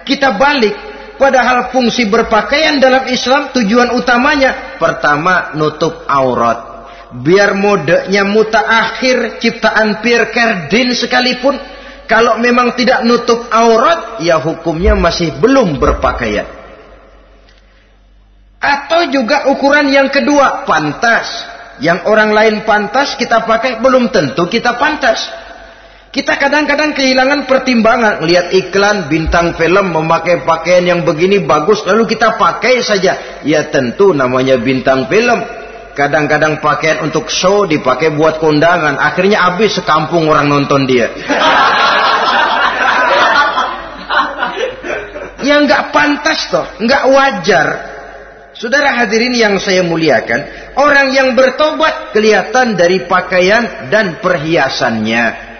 A: Kita balik. Padahal fungsi berpakaian dalam Islam tujuan utamanya pertama nutup aurat. Biar modenya mutaakhir, ciptaan Pierre Cardin sekalipun, kalau memang tidak nutup aurat, ya hukumnya masih belum berpakaian. Atau juga ukuran yang kedua, pantas. Yang orang lain pantas kita pakai, belum tentu kita pantas. Kita kadang-kadang kehilangan pertimbangan. Lihat iklan bintang film memakai pakaian yang begini bagus, lalu kita pakai saja. Ya tentu namanya bintang film. Kadang-kadang pakaian untuk show dipakai buat kondangan. Akhirnya habis sekampung orang nonton dia. Ya nggak pantas toh, nggak wajar. Saudara hadirin yang saya muliakan, orang yang bertobat kelihatan dari pakaian dan perhiasannya.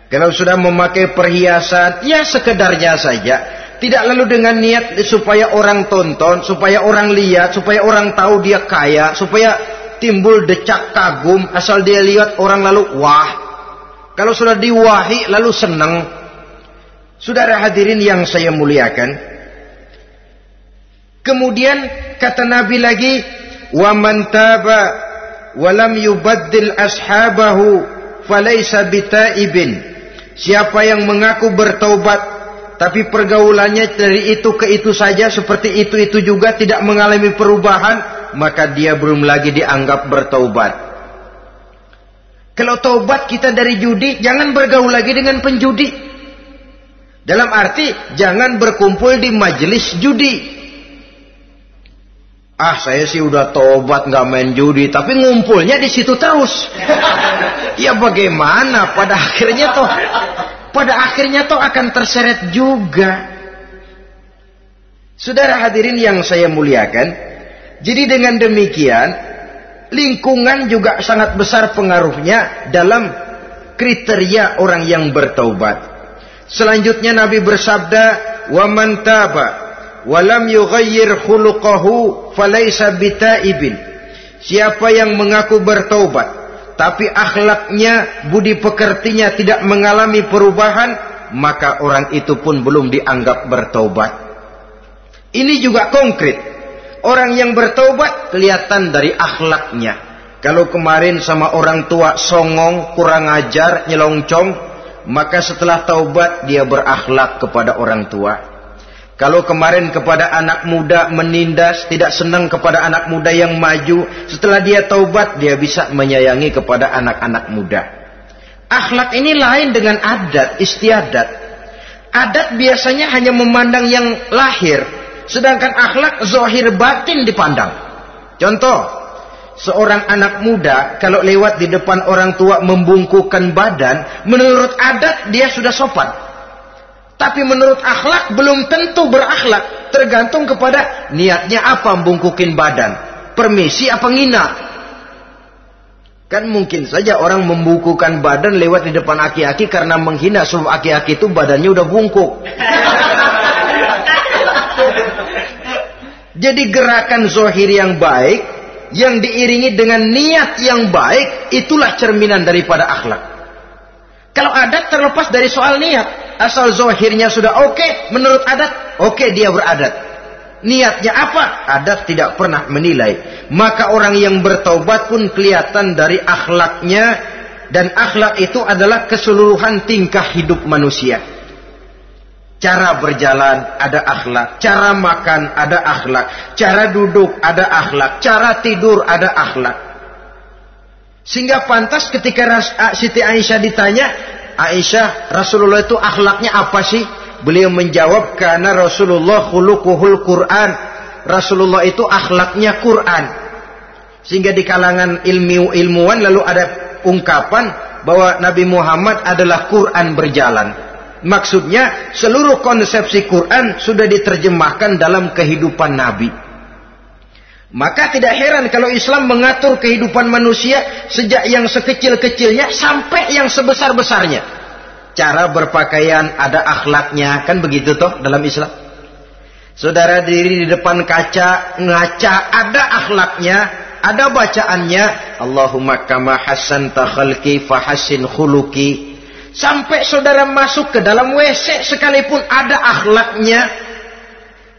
A: Kalau sudah memakai perhiasan, ya sekedarnya saja. Tidak lalu dengan niat supaya orang tonton, supaya orang lihat, supaya orang tahu dia kaya, supaya timbul decak kagum, asal dia lihat orang lalu wah. Kalau sudah diwahi lalu senang. Saudara hadirin yang saya muliakan, kemudian kata Nabi lagi, wa man taba wa lam yubaddil ashabahu falaysa bitaibin. Siapa yang mengaku bertaubat tapi pergaulannya dari itu ke itu saja, seperti itu juga tidak mengalami perubahan, maka dia belum lagi dianggap bertaubat. Kalau taubat kita dari judi, jangan bergaul lagi dengan penjudi. Dalam arti jangan berkumpul di majelis judi. Ah, saya sih udah tobat nggak main judi, tapi ngumpulnya di situ terus. Ya bagaimana? Pada akhirnya toh akan terseret juga. Saudara hadirin yang saya muliakan, jadi dengan demikian lingkungan juga sangat besar pengaruhnya dalam kriteria orang yang bertaubat. Selanjutnya Nabi bersabda, "Wa man taba walam yughayyir khuluquhu falaysa bitaibin." Siapa yang mengaku bertaubat tapi akhlaknya, budi pekertinya tidak mengalami perubahan, maka orang itu pun belum dianggap bertaubat. Ini juga konkret. Orang yang bertaubat kelihatan dari akhlaknya. Kalau kemarin sama orang tua songong, kurang ajar, nyelongcong, maka setelah taubat dia berakhlak kepada orang tua. Kalau kemarin kepada anak muda menindas, tidak senang kepada anak muda yang maju, setelah dia taubat dia bisa menyayangi kepada anak-anak muda. Akhlak ini lain dengan adat, istiadat. Adat biasanya hanya memandang yang lahir, sedangkan akhlak zahir batin dipandang. Contoh, seorang anak muda kalau lewat di depan orang tua membungkukkan badan, menurut adat dia sudah sopan. Tapi menurut akhlak belum tentu berakhlak. Tergantung kepada niatnya apa membungkukin badan. Permisi apa ngina. Kan mungkin saja orang membungkukan badan lewat di depan aki-aki karena menghina sebab aki-aki itu badannya udah bungkuk. Jadi gerakan zohir yang baik yang diiringi dengan niat yang baik itulah cerminan daripada akhlak. Kalau adat terlepas dari soal niat, asal zohirnya sudah oke, menurut adat oke, dia beradat. Niatnya apa? Adat tidak pernah menilai. Maka orang yang bertaubat pun kelihatan dari akhlaknya, dan akhlak itu adalah keseluruhan tingkah hidup manusia. Cara berjalan ada akhlak, cara makan ada akhlak, cara duduk ada akhlak, cara tidur ada akhlak. Sehingga pantas ketika Siti Aisyah ditanya, Aisyah, Rasulullah itu akhlaknya apa sih? Beliau menjawab, karena Rasulullah khuluquhul Quran. Rasulullah itu akhlaknya Quran. Sehingga di kalangan ilmuwan lalu ada ungkapan bahwa Nabi Muhammad adalah Quran berjalan. Maksudnya seluruh konsepsi Quran sudah diterjemahkan dalam kehidupan Nabi. Maka tidak heran kalau Islam mengatur kehidupan manusia sejak yang sekecil-kecilnya sampai yang sebesar-besarnya. Cara berpakaian ada akhlaknya, kan begitu toh dalam Islam. Saudara diri di depan kaca, ngaca, ada akhlaknya, ada bacaannya. Allahumma kama hassanta khalqi fahassin khuluqi. Sampai saudara masuk ke dalam WC sekalipun ada akhlaknya.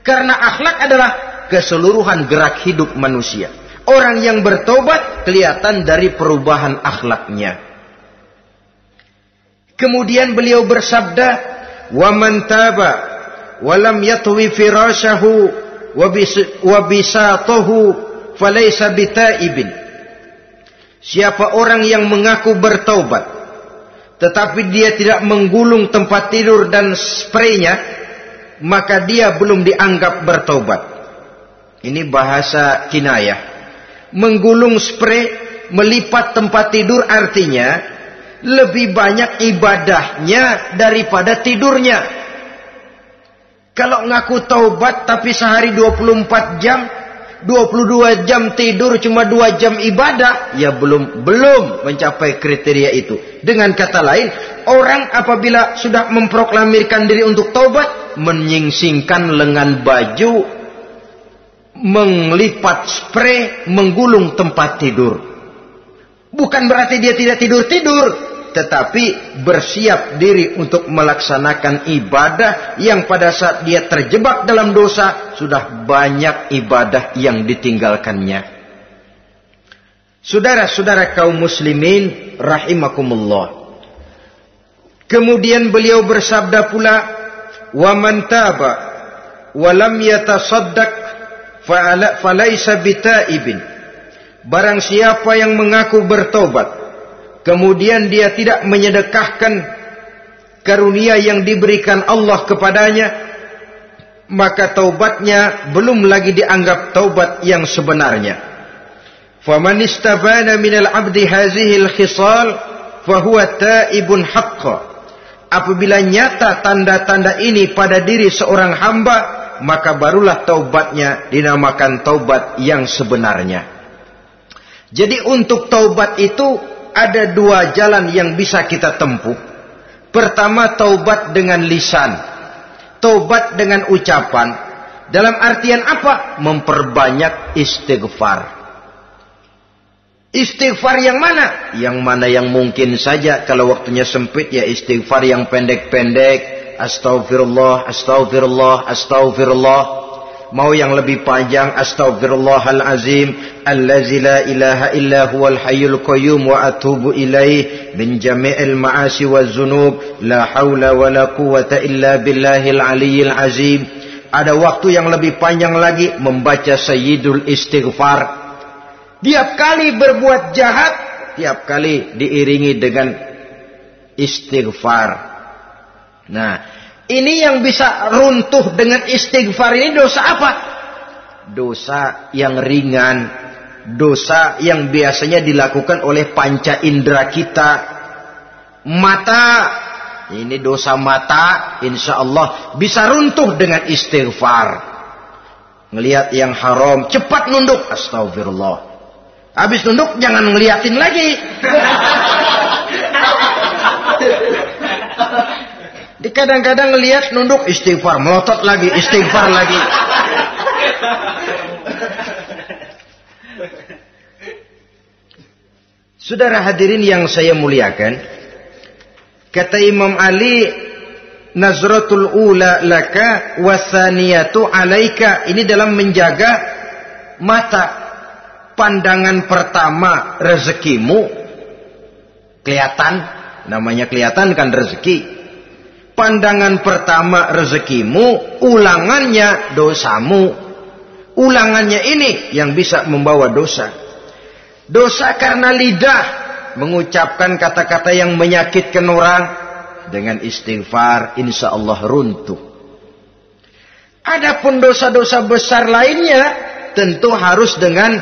A: Karena akhlak adalah keseluruhan gerak hidup manusia. Orang yang bertobat kelihatan dari perubahan akhlaknya. Kemudian beliau bersabda, "Wa man taba wa lam yatwi firashahu wa bisatahu falaysa bitaibin." Siapa orang yang mengaku bertaubat tetapi dia tidak menggulung tempat tidur dan spraynya, maka dia belum dianggap bertaubat. Ini bahasa kinayah. Menggulung spray, melipat tempat tidur artinya lebih banyak ibadahnya daripada tidurnya. Kalau ngaku taubat tapi sehari 24 jam, 22 jam tidur, cuma 2 jam ibadah, ya belum mencapai kriteria itu. Dengan kata lain, orang apabila sudah memproklamirkan diri untuk taubat, menyingsingkan lengan baju, melipat spray, menggulung tempat tidur. Bukan berarti dia tidak tidur-tidur, tetapi bersiap diri untuk melaksanakan ibadah yang pada saat dia terjebak dalam dosa, sudah banyak ibadah yang ditinggalkannya. Saudara-saudara kaum muslimin rahimakumullah. Kemudian beliau bersabda pula, "Wa man taba wa lam yatasaddaq falaysa bitaibin." Barang siapa yang mengaku bertobat kemudian dia tidak menyedekahkan karunia yang diberikan Allah kepadanya, maka taubatnya belum lagi dianggap taubat yang sebenarnya. Faman istabana minal abdi hazihil khisal fahuwa taibun haqqa. Apabila nyata tanda-tanda ini pada diri seorang hamba, maka barulah taubatnya dinamakan taubat yang sebenarnya. Jadi untuk taubat itu ada 2 jalan yang bisa kita tempuh. Pertama, taubat dengan lisan, taubat dengan ucapan. Dalam artian apa? Memperbanyak istighfar. Istighfar yang mana? Yang mana yang mungkin saja. Kalau waktunya sempit ya istighfar yang pendek-pendek. Astaghfirullah, astaghfirullah, astaghfirullah. Mau yang lebih panjang, astaghfirullahalazim allazi la ilaha illa huwal hayyul qayyum wa atubu ilaih min jami'il ma'asi waz zunub la haula wala quwwata illa billahil aliyyil azim. Ada waktu yang lebih panjang lagi membaca sayyidul istighfar. Tiap kali berbuat jahat, tiap kali diiringi dengan istighfar. Nah, ini yang bisa runtuh dengan istighfar ini dosa apa? Dosa yang ringan, dosa yang biasanya dilakukan oleh panca indera kita. Mata ini dosa mata, insya Allah bisa runtuh dengan istighfar. Ngelihat yang haram, cepat nunduk, astagfirullah. Habis nunduk, jangan ngeliatin lagi. Di kadang-kadang ngelihat nunduk, istighfar, melotot lagi, istighfar lagi. Saudara hadirin yang saya muliakan, kata Imam Ali, nazratul ula laka wasaniyatu alaika. Ini dalam menjaga mata. Pandangan pertama rezekimu kelihatan, namanya kelihatan kan rezeki. Pandangan pertama rezekimu, ulangannya dosamu. Ulangannya ini yang bisa membawa dosa. Dosa karena lidah, mengucapkan kata-kata yang menyakitkan orang. Dengan istighfar, insya Allah runtuh. Adapun dosa-dosa besar lainnya, tentu harus dengan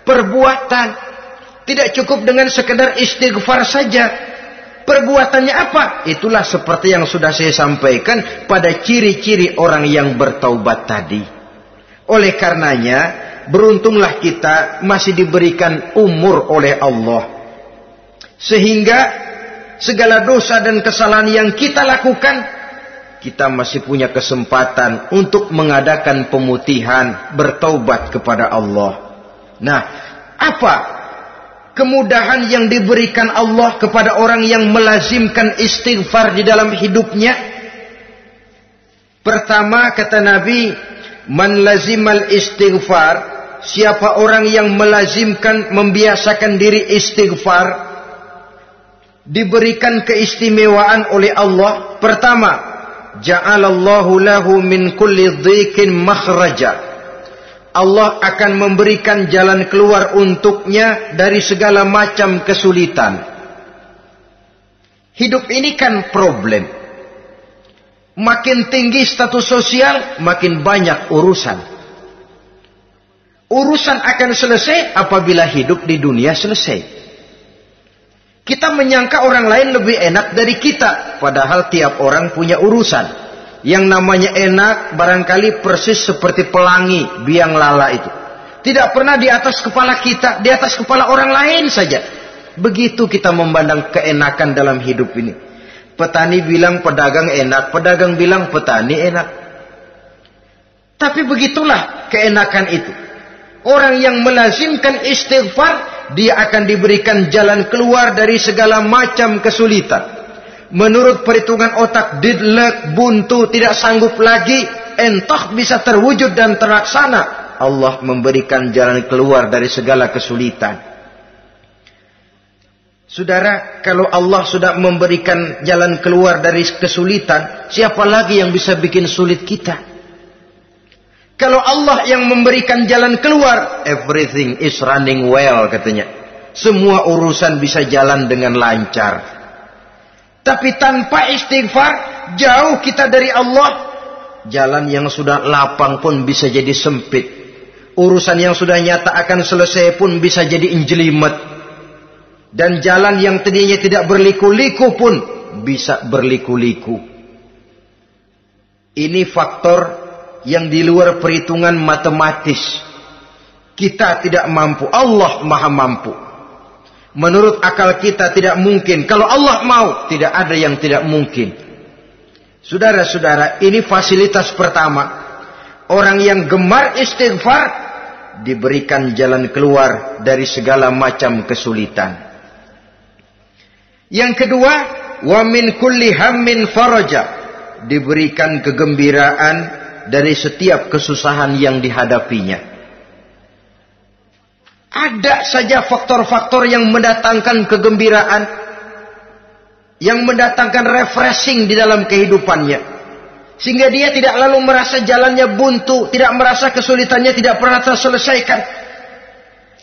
A: perbuatan. Tidak cukup dengan sekedar istighfar saja. Perbuatannya apa? Itulah seperti yang sudah saya sampaikan pada ciri-ciri orang yang bertaubat tadi. Oleh karenanya, beruntunglah kita masih diberikan umur oleh Allah. Sehingga segala dosa dan kesalahan yang kita lakukan, kita masih punya kesempatan untuk mengadakan pemutihan, bertaubat kepada Allah. Nah, apa kemudahan yang diberikan Allah kepada orang yang melazimkan istighfar di dalam hidupnya? Pertama, kata Nabi, man lazimal istighfar, siapa orang yang melazimkan, membiasakan diri istighfar, diberikan keistimewaan oleh Allah. Pertama, ja'alallahu lahu min kulli dhiqin makhraja. Allah akan memberikan jalan keluar untuknya dari segala macam kesulitan. Hidup ini kan problem. Makin tinggi status sosial, makin banyak urusan. Urusan akan selesai apabila hidup di dunia selesai. Kita menyangka orang lain lebih enak dari kita, padahal tiap orang punya urusan. Yang namanya enak barangkali persis seperti pelangi biang lala itu. Tidak pernah di atas kepala kita, di atas kepala orang lain saja. Begitu kita memandang keenakan dalam hidup ini. Petani bilang pedagang enak, pedagang bilang petani enak. Tapi begitulah keenakan itu. Orang yang melazimkan istighfar, dia akan diberikan jalan keluar dari segala macam kesulitan. Menurut perhitungan otak, didlek, buntu, tidak sanggup lagi, entah bisa terwujud dan terlaksana. Allah memberikan jalan keluar dari segala kesulitan. Saudara, kalau Allah sudah memberikan jalan keluar dari kesulitan, siapa lagi yang bisa bikin sulit kita? Kalau Allah yang memberikan jalan keluar, everything is running well katanya. Semua urusan bisa jalan dengan lancar. Tapi tanpa istighfar, jauh kita dari Allah. Jalan yang sudah lapang pun bisa jadi sempit. Urusan yang sudah nyata akan selesai pun bisa jadi injelimet. Dan jalan yang tadinya tidak berliku-liku pun bisa berliku-liku. Ini faktor yang di luar perhitungan matematis. Kita tidak mampu, Allah maha mampu. Menurut akal kita tidak mungkin. Kalau Allah mau, tidak ada yang tidak mungkin. Saudara-saudara, ini fasilitas pertama. Orang yang gemar istighfar diberikan jalan keluar dari segala macam kesulitan. Yang kedua, wa min kulli hammin faraja, diberikan kegembiraan dari setiap kesusahan yang dihadapinya. Ada saja faktor-faktor yang mendatangkan kegembiraan, yang mendatangkan refreshing di dalam kehidupannya, sehingga dia tidak lalu merasa jalannya buntu, tidak merasa kesulitannya tidak pernah terselesaikan.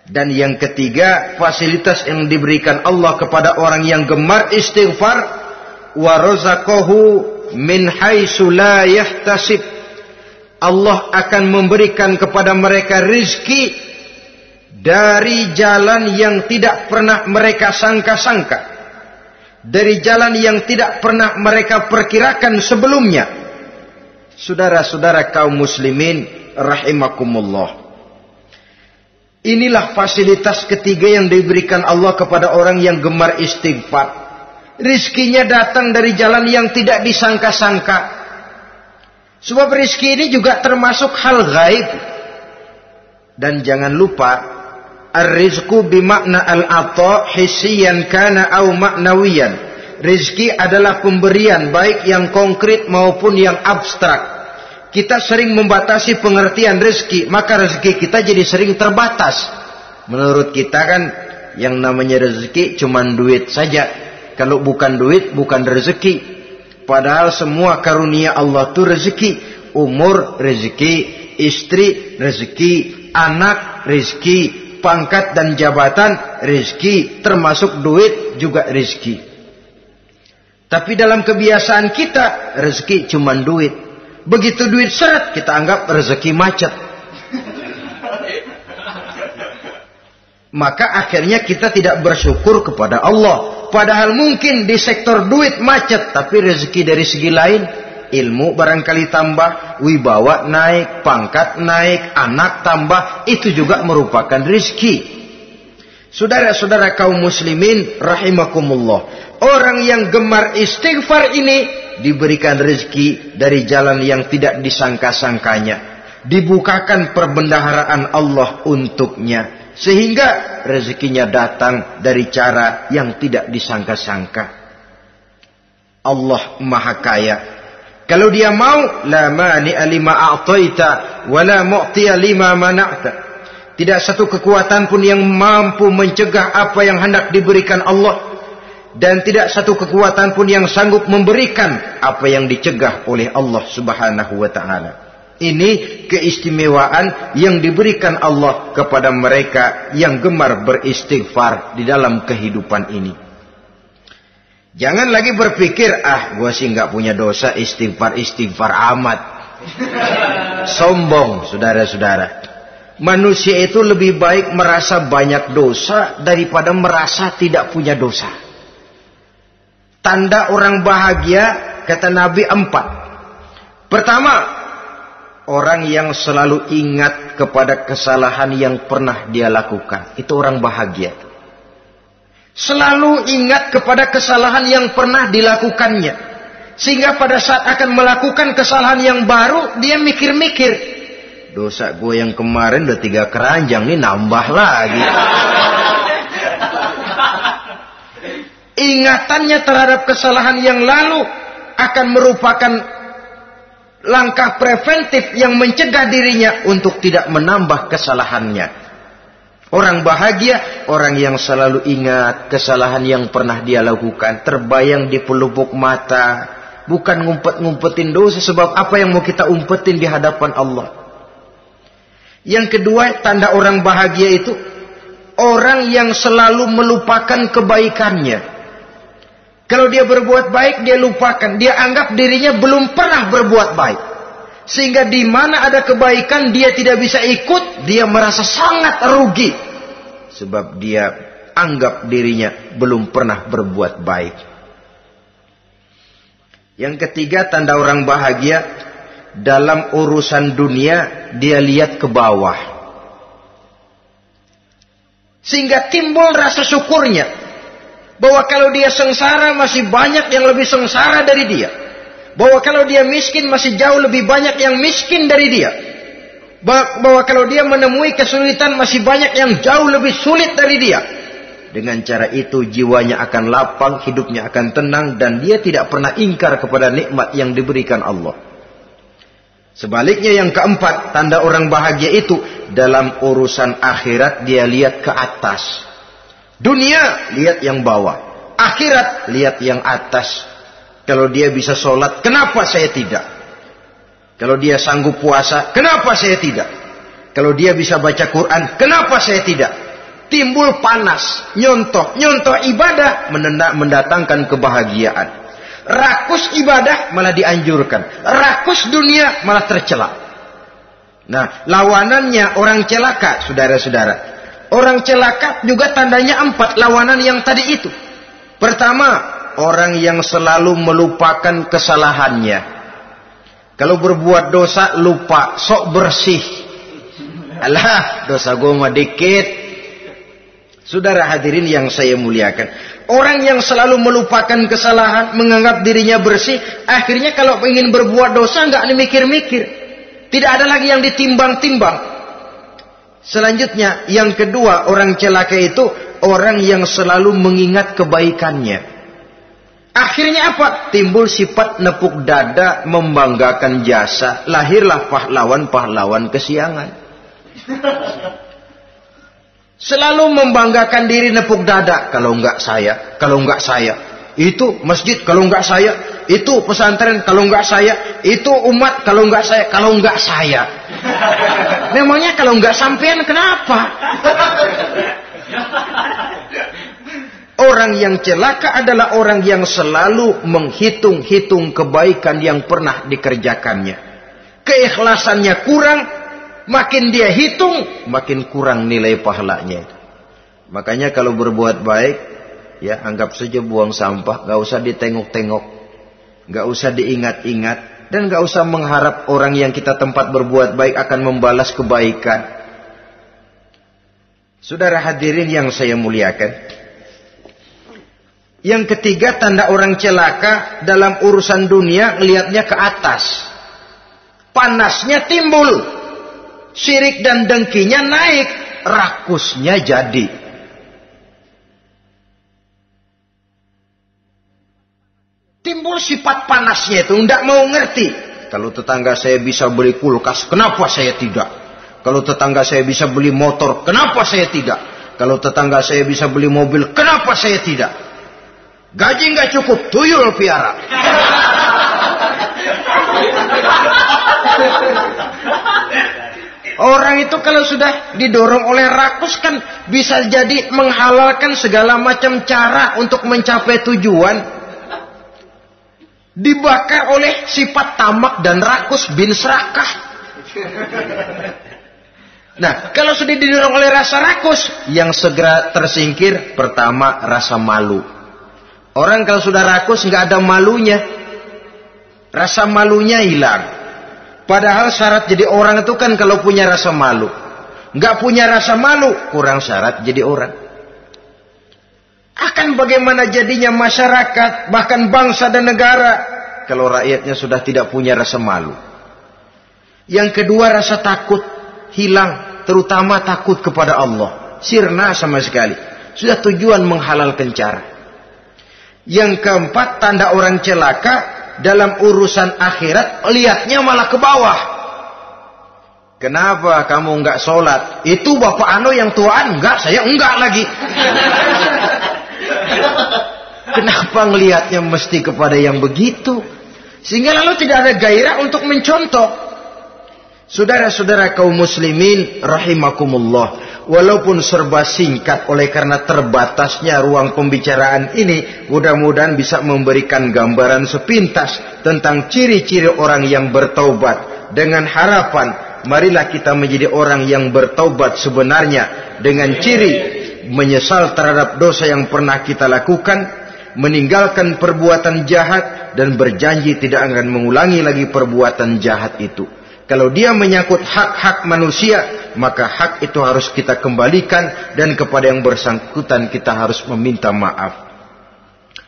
A: Dan yang ketiga, fasilitas yang diberikan Allah kepada orang yang gemar istighfar, wa razaqahu min haitsu la yahtasib. Allah akan memberikan kepada mereka rizki dari jalan yang tidak pernah mereka sangka-sangka. dari jalan yang tidak pernah mereka perkirakan sebelumnya. Saudara-saudara kaum muslimin rahimakumullah. Inilah fasilitas ketiga yang diberikan Allah kepada orang yang gemar istighfar. Rizkinya datang dari jalan yang tidak disangka-sangka. Sebab rizki ini juga termasuk hal gaib. Dan jangan lupa, ar-rizqu bimakna al-ata hissiyan kana au ma'nawiyan. Rizki adalah pemberian baik yang konkret maupun yang abstrak. Kita sering membatasi pengertian rizki, maka rezeki kita jadi sering terbatas. Menurut kita kan yang namanya rezeki cuma duit saja. Kalau bukan duit bukan rezeki. Padahal semua karunia Allah itu rezeki. Umur rezeki, istri rezeki, anak rezeki, pangkat dan jabatan rezeki, termasuk duit juga rezeki. Tapi dalam kebiasaan kita rezeki cuma duit. Begitu duit seret kita anggap rezeki macet. Maka akhirnya kita tidak bersyukur kepada Allah. Padahal mungkin di sektor duit macet, tapi rezeki dari segi lain, ilmu barangkali tambah, wibawa naik, pangkat naik, anak tambah, itu juga merupakan rezeki. Saudara-saudara kaum muslimin rahimakumullah, orang yang gemar istighfar ini diberikan rezeki dari jalan yang tidak disangka-sangkanya. Dibukakan perbendaharaan Allah untuknya. Sehingga rezekinya datang dari cara yang tidak disangka-sangka. Allah Maha Kaya. Kalau dia mau, la mani'a lima a'taita wa la mu'tiya lima mana'ta. Tidak satu kekuatan pun yang mampu mencegah apa yang hendak diberikan Allah. Dan tidak satu kekuatan pun yang sanggup memberikan apa yang dicegah oleh Allah Subhanahu wa ta'ala. Ini keistimewaan yang diberikan Allah kepada mereka yang gemar beristighfar di dalam kehidupan ini. Jangan lagi berpikir, gue sih nggak punya dosa, istighfar amat. Sombong, saudara-saudara. Manusia itu lebih baik merasa banyak dosa daripada merasa tidak punya dosa. Tanda orang bahagia, kata Nabi 4. Pertama, orang yang selalu ingat kepada kesalahan yang pernah dia lakukan. Itu orang bahagia. Selalu ingat kepada kesalahan yang pernah dilakukannya. Sehingga pada saat akan melakukan kesalahan yang baru, dia mikir-mikir. Dosa gue yang kemarin udah 3 keranjang, nih nambah lagi. Ingatannya terhadap kesalahan yang lalu akan merupakan langkah preventif yang mencegah dirinya untuk tidak menambah kesalahannya. Orang bahagia, orang yang selalu ingat kesalahan yang pernah dia lakukan, terbayang di pelupuk mata, bukan ngumpet-ngumpetin dosa. Sebab apa yang mau kita umpetin di hadapan Allah? Yang kedua, tanda orang bahagia itu orang yang selalu melupakan kebaikannya. Kalau dia berbuat baik, dia lupakan. Dia anggap dirinya belum pernah berbuat baik. Sehingga di mana ada kebaikan, dia tidak bisa ikut. Dia merasa sangat rugi. Sebab dia anggap dirinya belum pernah berbuat baik. Yang ketiga, tanda orang bahagia. Dalam urusan dunia, dia lihat ke bawah. Sehingga timbul rasa syukurnya. Bahwa kalau dia sengsara masih banyak yang lebih sengsara dari dia. Bahwa kalau dia miskin masih jauh lebih banyak yang miskin dari dia. Bahwa kalau dia menemui kesulitan masih banyak yang jauh lebih sulit dari dia. Dengan cara itu jiwanya akan lapang, hidupnya akan tenang, dan dia tidak pernah ingkar kepada nikmat yang diberikan Allah. Sebaliknya yang keempat, tanda orang bahagia itu dalam urusan akhirat dia lihat ke atas. Dunia, lihat yang bawah. Akhirat, lihat yang atas. Kalau dia bisa sholat, kenapa saya tidak? Kalau dia sanggup puasa, kenapa saya tidak? Kalau dia bisa baca Quran, kenapa saya tidak? Timbul panas, nyontoh ibadah, mendatangkan kebahagiaan. Rakus ibadah malah dianjurkan. Rakus dunia malah tercela. Nah, lawanannya orang celaka, saudara-saudara. Orang celaka juga tandanya 4 lawanan yang tadi itu. Pertama, orang yang selalu melupakan kesalahannya. Kalau berbuat dosa lupa, sok bersih. Alah, dosa gue mah dikit. Saudara hadirin yang saya muliakan, orang yang selalu melupakan kesalahan, menganggap dirinya bersih, akhirnya kalau ingin berbuat dosa nggak mikir-mikir. Tidak ada lagi yang ditimbang-timbang. Selanjutnya, yang kedua, orang celaka itu orang yang selalu mengingat kebaikannya. Akhirnya apa? Timbul sifat nepuk dada, membanggakan jasa. Lahirlah pahlawan-pahlawan kesiangan. Selalu membanggakan diri, nepuk dada. Kalau enggak saya, kalau enggak saya. Itu masjid, kalau enggak saya. Itu pesantren, kalau enggak saya. Itu umat, kalau enggak saya. Kalau enggak saya. Memangnya kalau enggak sampean kenapa? Orang yang celaka adalah orang yang selalu menghitung-hitung kebaikan yang pernah dikerjakannya. Keikhlasannya kurang, makin dia hitung, makin kurang nilai pahalanya. Makanya kalau berbuat baik, ya anggap saja buang sampah, gak usah ditengok-tengok, gak usah diingat-ingat, dan gak usah mengharap orang yang kita tempat berbuat baik akan membalas kebaikan. Saudara hadirin yang saya muliakan, yang ketiga tanda orang celaka dalam urusan dunia, ngelihatnya ke atas, panasnya timbul, syirik dan dengkinya naik, rakusnya jadi. Timbul sifat panasnya itu, tidak mau ngerti. Kalau tetangga saya bisa beli kulkas, kenapa saya tidak? Kalau tetangga saya bisa beli motor, kenapa saya tidak? Kalau tetangga saya bisa beli mobil, kenapa saya tidak? Gaji nggak cukup, tuyul piara. Orang itu kalau sudah didorong oleh rakus kan bisa jadi menghalalkan segala macam cara untuk mencapai tujuan. Dibakar oleh sifat tamak dan rakus bin serakah. Nah, kalau sudah didorong oleh rasa rakus, yang segera tersingkir pertama rasa malu. Orang kalau sudah rakus nggak ada malunya, rasa malunya hilang. Padahal syarat jadi orang itu kan kalau punya rasa malu. Nggak punya rasa malu, kurang syarat jadi orang. Akan bagaimana jadinya masyarakat, bahkan bangsa dan negara, kalau rakyatnya sudah tidak punya rasa malu. Yang kedua rasa takut hilang, terutama takut kepada Allah. Sirna sama sekali. Sudah tujuan menghalalkan cara. Yang keempat tanda orang celaka dalam urusan akhirat, lihatnya malah ke bawah. Kenapa kamu enggak sholat? Itu bapak anu yang tuaan, enggak, saya enggak lagi. Kenapa ngelihatnya mesti kepada yang begitu? Sehingga lalu tidak ada gairah untuk mencontoh. Saudara-saudara kaum muslimin rahimakumullah, walaupun serba singkat oleh karena terbatasnya ruang pembicaraan ini, mudah-mudahan bisa memberikan gambaran sepintas tentang ciri-ciri orang yang bertaubat. Dengan harapan, marilah kita menjadi orang yang bertaubat sebenarnya, dengan ciri menyesal terhadap dosa yang pernah kita lakukan, meninggalkan perbuatan jahat, dan berjanji tidak akan mengulangi lagi perbuatan jahat itu. Kalau dia menyangkut hak-hak manusia, maka hak itu harus kita kembalikan, dan kepada yang bersangkutan kita harus meminta maaf.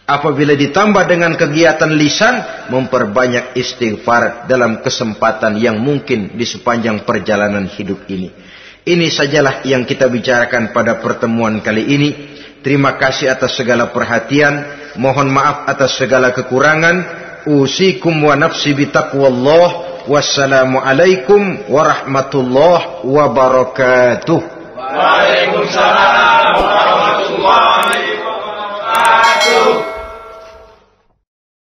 A: Apabila ditambah dengan kegiatan lisan, memperbanyak istighfar dalam kesempatan yang mungkin di sepanjang perjalanan hidup ini. Ini sajalah yang kita bicarakan pada pertemuan kali ini. Terima kasih atas segala perhatian. Mohon maaf atas segala kekurangan. Usikum wa nafsi bitaqwallah. Wassalamualaikum warahmatullahi wabarakatuh.
B: Waalaikumsalam warahmatullahi wabarakatuh.